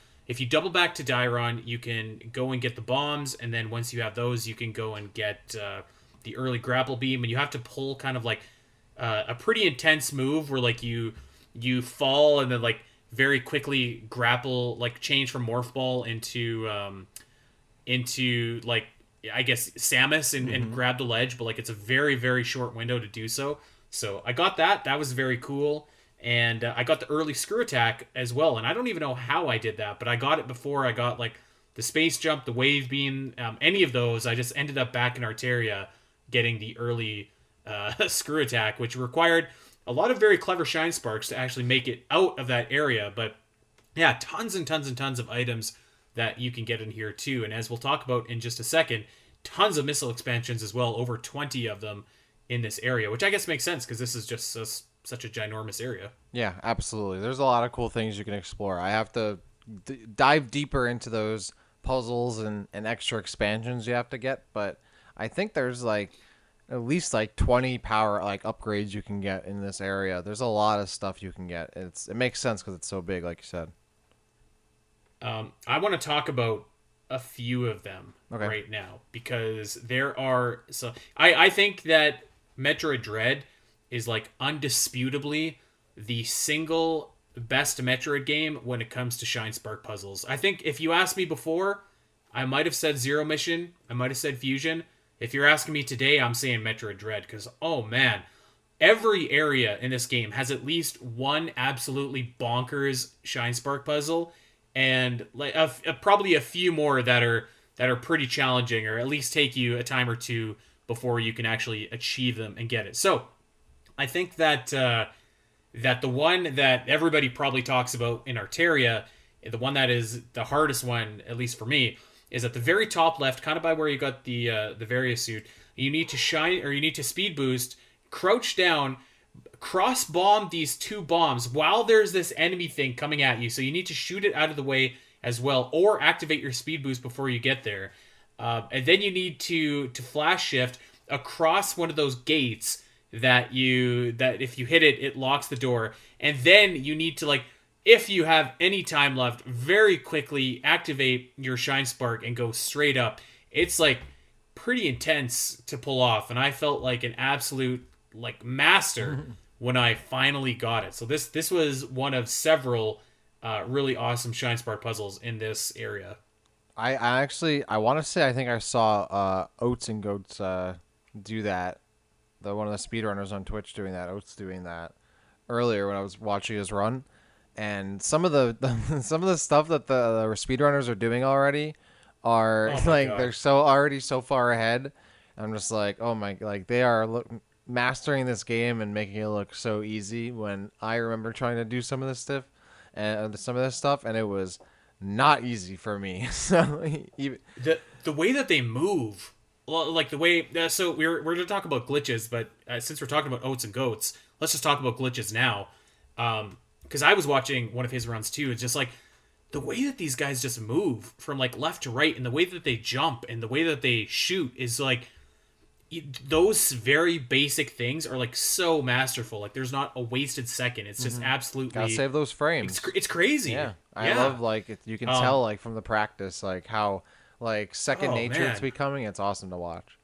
double back to Dairon, you can go and get the bombs, and then once you have those, you can go and get the early grapple beam, and you have to pull kind of like a pretty intense move where like you fall and then like very quickly grapple, like change from morph ball into like I guess Samus and grab the ledge, but like it's a very very short window to do so. So I got that. That was very cool, and I got the early screw attack as well. And I don't even know how I did that, but I got it before I got like the space jump, the wave beam, any of those. I just ended up back in Artaria getting the early screw attack, which required a lot of very clever shine sparks to actually make it out of that area. But yeah, tons and tons and tons of items that you can get in here too. And as we'll talk about in just a second, tons of missile expansions as well, over 20 of them in this area, which I guess makes sense because this is just such a ginormous area. Yeah, absolutely. There's a lot of cool things you can explore. I have to dive deeper into those puzzles and extra expansions you have to get, but I think there's like at least like 20 power like upgrades you can get in this area. There's a lot of stuff you can get. It makes sense because it's so big, like you said. I want to talk about a few of them Okay. right now because there are so I think that Metroid Dread is like undisputably the single best Metroid game when it comes to Shine Spark puzzles. I think if you asked me before, I might have said Zero Mission, I might have said Fusion. If you're asking me today, I'm saying Metroid Dread because oh man, every area in this game has at least one absolutely bonkers Shine Spark puzzle, and like probably a few more that are pretty challenging, or at least take you a time or two before you can actually achieve them and get it. So I think that the one that everybody probably talks about in Artaria, the one that is the hardest one, at least for me, is at the very top left, kind of by where you got the Varia suit. You need to shine, or you need to speed boost, crouch down, cross bomb these two bombs while there's this enemy thing coming at you. So you need to shoot it out of the way as well, or activate your speed boost before you get there. And then you need to flash shift across one of those gates that if you hit it, it locks the door. And then you need to, like, if you have any time left, very quickly activate your shine spark and go straight up. It's like pretty intense to pull off, and I felt like an absolute like master when I finally got it. So this was one of several really awesome shine spark puzzles in this area. I actually I want to say I think I saw Oats and Goats do that. The one of the speedrunners on Twitch doing that. Oats doing that. earlier when I was watching his run, and some of the some of the stuff that the speedrunners are doing already are Oh my like god. they're so already so far ahead. I'm just like, oh my, like they are mastering this game and making it look so easy. When I remember trying to do some of this stuff and some of this stuff, and it was not easy for me. So even The way that they move, like the way so we're going to talk about glitches, but since we're talking about oats and goats, let's just talk about glitches now. Because I was watching one of his runs too. It's just like the way that these guys just move from like left to right, and the way that they jump and the way that they shoot is like those very basic things are like so masterful. Like there's not a wasted second. It's just gotta absolutely save those frames. it's crazy. Yeah, I Yeah. love like you can tell like from the practice like how like second Oh nature it's man. becoming. It's awesome to watch.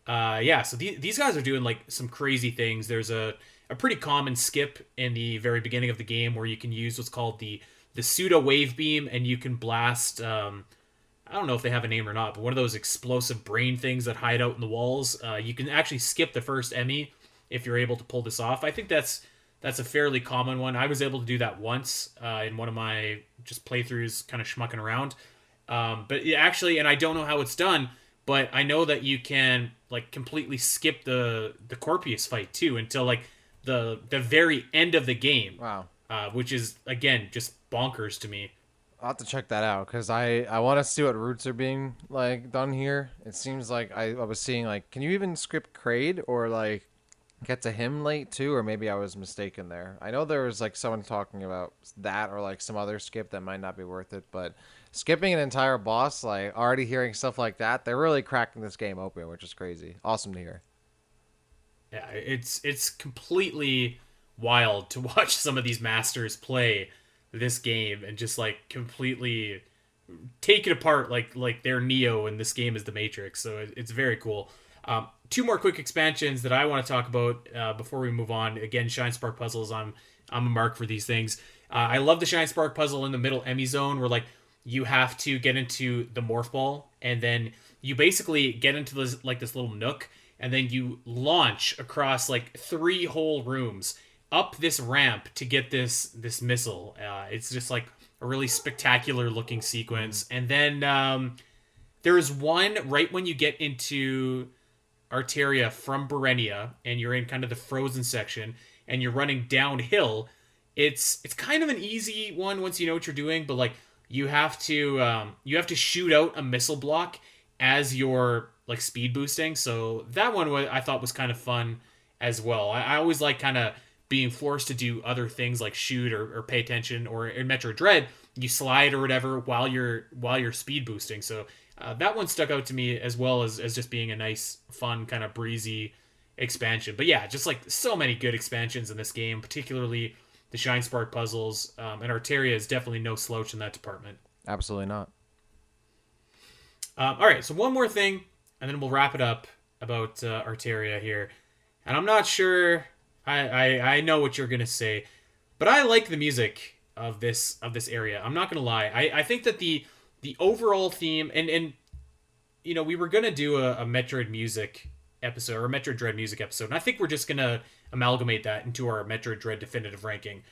Yeah, so these guys are doing like some crazy things. There's a pretty common skip in the very beginning of the game where you can use what's called the pseudo wave beam, and you can blast. I don't know if they have a name or not, but one of those explosive brain things that hide out in the walls. You can actually skip the first EMMI if you're able to pull this off. I think that's a fairly common one. I was able to do that once in one of my just playthroughs, kind of schmucking around. But yeah, actually, and I don't know how it's done, but I know that you can like completely skip the Corpius fight too until like the very end of the game, Wow. which is again just bonkers to me. I'll have to check that out because I want to see what routes are being like done here. It seems like I was seeing like, can you even script Kraid or like get to him late too, or maybe I was mistaken there. I know there was like someone talking about that or like some other skip that might not be worth it, but skipping an entire boss, like already hearing stuff like that, they're really cracking this game open, which is crazy. Awesome to hear. Yeah, it's completely wild to watch some of these masters play this game and just like completely take it apart like they're Neo and this game is the Matrix. So it's very cool. Two more quick expansions that I want to talk about before we move on. Again, Shinespark puzzles. I'm a mark for these things. I love the Shinespark puzzle in the middle EMMI zone where like you have to get into the morph ball and then you basically get into this little nook and then you launch across like three whole rooms up this ramp to get this missile. It's just like a really spectacular looking sequence. And then there's one right when you get into Artaria from Berenia and you're in kind of the frozen section and you're running downhill. It's kind of an easy one once you know what you're doing, but like you have to shoot out a missile block as you're like speed boosting. So that one I thought was kind of fun as well. I always like kind of being forced to do other things like shoot or pay attention, or in Metroid Dread you slide or whatever while you're speed boosting. So that one stuck out to me as well as just being a nice, fun, kind of breezy expansion. But yeah, just like so many good expansions in this game, particularly the Shinespark puzzles. And Artaria is definitely no slouch in that department. Absolutely not. All right, so one more thing, and then we'll wrap it up about Artaria here. And I'm not sure. I know what you're gonna say, but I like the music of this area. I'm not gonna lie. I think that the overall theme and you know we were gonna do a Metroid music episode or a Metroid Dread music episode, and I think we're just gonna amalgamate that into our Metroid Dread definitive ranking.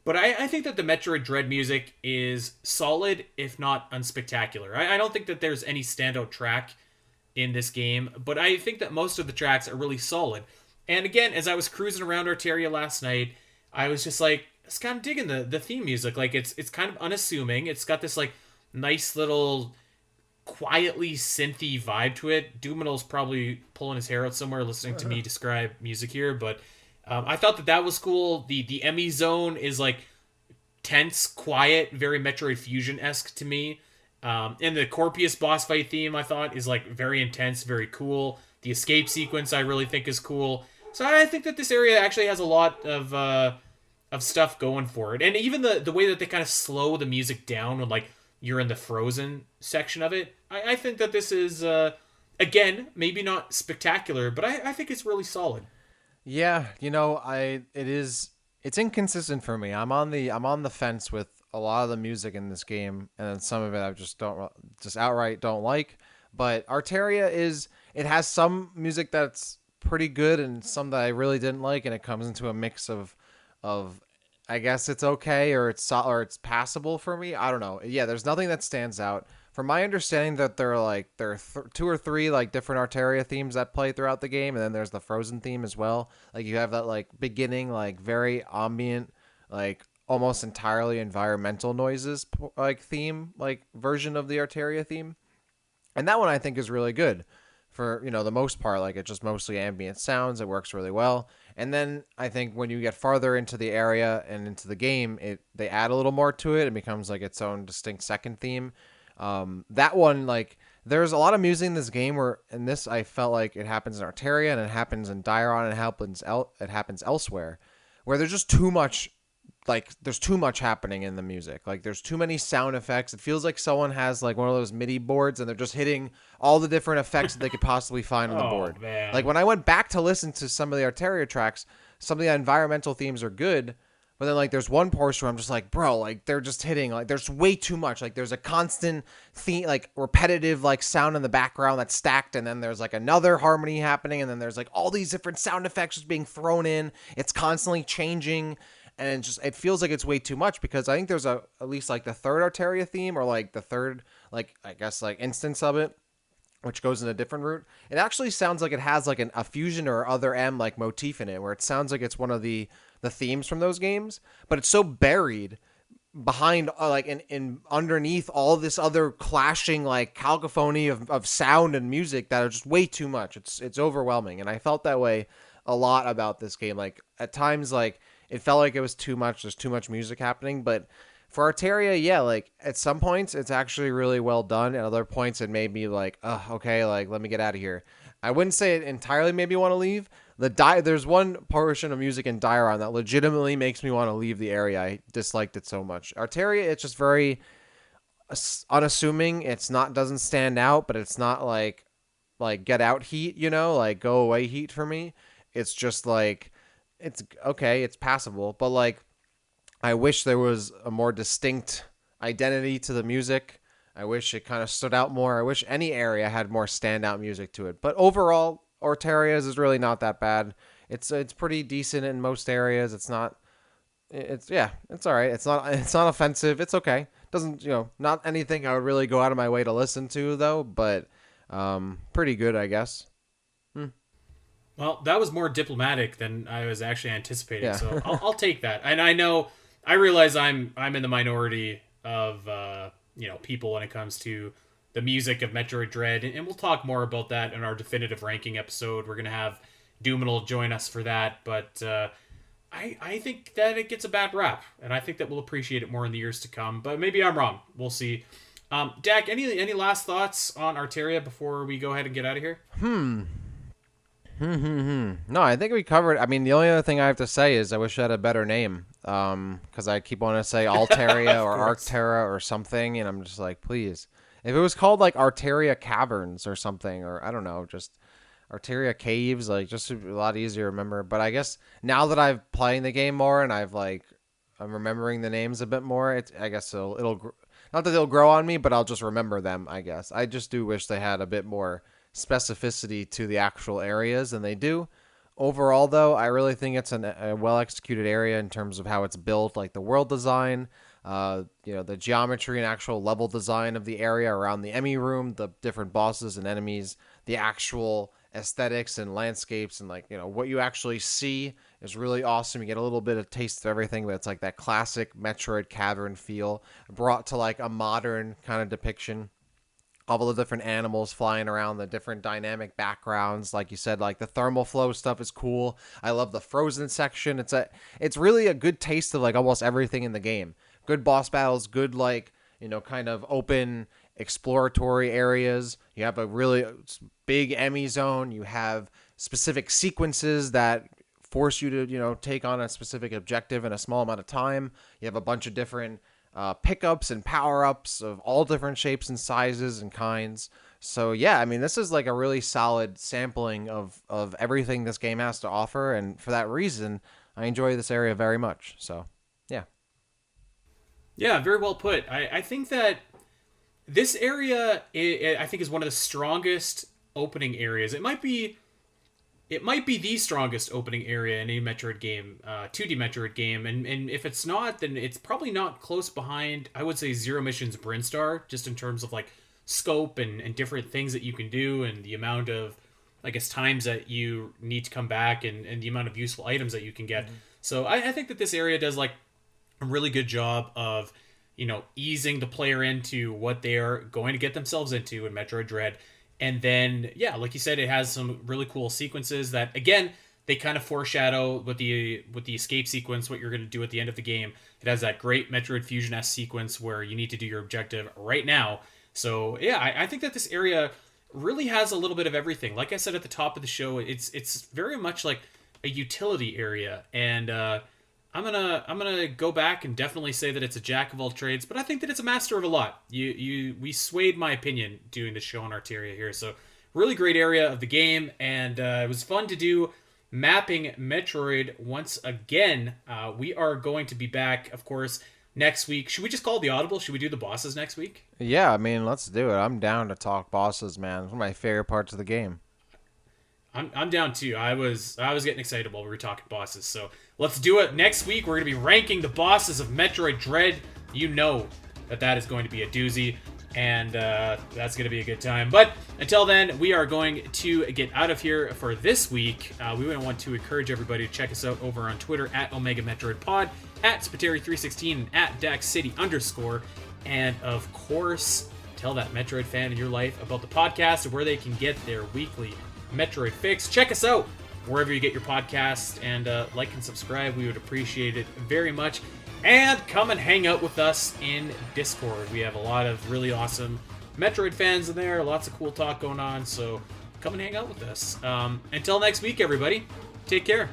But I think that the Metroid Dread music is solid, if not unspectacular. I don't think that there's any standout track in this game, but I think that most of the tracks are really solid. And again, as I was cruising around Artaria last night, I was just like, it's kind of digging the theme music. Like it's kind of unassuming. It's got this like nice little quietly synthy vibe to it. Duminal's probably pulling his hair out somewhere listening to me describe music here, but I thought that was cool. The EMMI zone is like tense, quiet, very Metroid Fusion-esque to me. And the Corpius boss fight theme I thought is like very intense, very cool. The escape sequence I really think is cool. So I think that this area actually has a lot of stuff going for it. And even the way that they kind of slow the music down when like you're in the frozen section of it, I think that this is again, maybe not spectacular, but I think it's really solid. Yeah, you know, it's inconsistent for me. I'm on the fence with a lot of the music in this game, and then some of it I just outright don't like. But Artaria it has some music that's pretty good and some that I really didn't like, and it comes into a mix of I guess it's okay or it's passable for me. I don't know. Yeah, there's nothing that stands out. From my understanding, that there are two or three like different Artaria themes that play throughout the game, and then there's the Frozen theme as well. Like you have that like beginning like very ambient, like almost entirely environmental noises like theme like version of the Artaria theme, and that one I think is really good for the most part. Like it's just mostly ambient sounds. It works really well. And then I think when you get farther into the area and into the game, they add a little more to it. It becomes like its own distinct second theme. That one, like, there's a lot of music in this game where, in this, I felt like it happens in Artaria and it happens in Diron and it happens elsewhere, where there's just too much, like, there's too much happening in the music. Like, there's too many sound effects. It feels like someone has, like, one of those MIDI boards and they're just hitting all the different effects that they could possibly find on the board. Man. Like, when I went back to listen to some of the Artaria tracks, some of the environmental themes are good, but then, like, there's one portion where I'm just like, bro, like, they're just hitting, like, there's way too much. Like, there's a constant theme, like, repetitive, like, sound in the background that's stacked, and then there's, like, another harmony happening, and then there's, like, all these different sound effects just being thrown in. It's constantly changing, and it feels like it's way too much, because I think there's at least, like, the third Artaria theme, or, like, the third, like, I guess, like, instance of it, which goes in a different route. It actually sounds like it has like a fusion or other M like motif in it, where it sounds like it's one of the themes from those games, but it's so buried behind like in underneath all this other clashing like cacophony of sound and music that are just way too much. It's overwhelming, and I felt that way a lot about this game. Like at times, like it felt like it was too much. There's too much music happening, but for Artaria, yeah, like at some points it's actually really well done. At other points it made me like, okay, like let me get out of here. I wouldn't say it entirely made me want to leave. There's one portion of music in Diron that legitimately makes me want to leave the area. I disliked it so much. Artaria, it's just very unassuming. It's not doesn't stand out, but it's not like get out heat, like go away heat for me. It's just like it's okay, it's passable, but like I wish there was a more distinct identity to the music. I wish it kind of stood out more. I wish any area had more standout music to it. But overall, Artaria's is really not that bad. It's pretty decent in most areas. It's not. It's all right. It's not offensive. It's okay. Doesn't not anything I would really go out of my way to listen to though. But pretty good, I guess. Well, that was more diplomatic than I was actually anticipating. Yeah. So I'll take that. And I realize I'm in the minority of people when it comes to the music of Metroid Dread, and we'll talk more about that in our definitive ranking episode. We're gonna have Doominal join us for that, but I think that it gets a bad rap, and I think that we'll appreciate it more in the years to come. But maybe I'm wrong. We'll see. Dak, any last thoughts on Artaria before we go ahead and get out of here? No, I think we covered. I mean, the only other thing I have to say is I wish I had a better name. Because I keep wanting to say Altaria or Arctera or something, and I'm just like, please. If it was called like Artaria Caverns or something, or I don't know, just Artaria Caves, like just a lot easier to remember. But I guess now that I've playing the game more and I'm remembering the names a bit more, I guess it'll not that they'll grow on me, but I'll just remember them. I guess I just do wish they had a bit more specificity to the actual areas than they do. Overall, though, I really think it's a well-executed area in terms of how it's built, like the world design, the geometry and actual level design of the area around the EMMI room, the different bosses and enemies, the actual aesthetics and landscapes, and what you actually see is really awesome. You get a little bit of taste of everything, but it's like that classic Metroid cavern feel brought to like a modern kind of depiction. All the different animals flying around, the different dynamic backgrounds. Like you said, like the thermal flow stuff is cool. I love the frozen section. It's really a good taste of like almost everything in the game. Good boss battles, good kind of open exploratory areas. You have a really big EMMI zone. You have specific sequences that force you to, take on a specific objective in a small amount of time. You have a bunch of different pickups and power-ups of all different shapes and sizes and kinds. So yeah, I mean, this is like a really solid sampling of everything this game has to offer, and for that reason, I enjoy this area very much. So yeah. Yeah, very well put. I think that this area, I think, is one of the strongest opening areas. It might be it might be the strongest opening area in a Metroid game, 2D Metroid game, and if it's not, then it's probably not close behind, I would say, Zero Mission's Brinstar, just in terms of like scope and different things that you can do, and the amount of, I guess, times that you need to come back, and the amount of useful items that you can get. So I think that this area does like a really good job of, easing the player into what they are going to get themselves into in Metroid Dread. And then, yeah, like you said, it has some really cool sequences that, again, they kind of foreshadow with the escape sequence, what you're going to do at the end of the game. It has that great Metroid Fusion-esque sequence where you need to do your objective right now. So, yeah, I think that this area really has a little bit of everything. Like I said at the top of the show, it's very much like a utility area. And I'm gonna go back and definitely say that it's a jack of all trades, but I think that it's a master of a lot. We swayed my opinion doing the show on Artaria here, so really great area of the game, and it was fun to do Mapping Metroid once again. We are going to be back, of course, next week. Should we just call the audible? Should we do the bosses next week? Yeah, I mean, let's do it. I'm down to talk bosses, man. It's one of my favorite parts of the game. I'm down too. I was getting excited while we were talking bosses. So let's do it. Next week, we're going to be ranking the bosses of Metroid Dread. You know that is going to be a doozy, and that's going to be a good time. But until then, we are going to get out of here for this week. We want to encourage everybody to check us out over on Twitter at Omega Metroid Pod, at Spiteri316, and at DaxCity_. And of course, tell that Metroid fan in your life about the podcast and where they can get their weekly Metroid fix. Check us out wherever you get your podcasts, and like and subscribe. We would appreciate it very much. And come and hang out with us in Discord. We have a lot of really awesome Metroid fans in there, lots of cool talk going on, so come and hang out with us. Until next week, everybody, take care.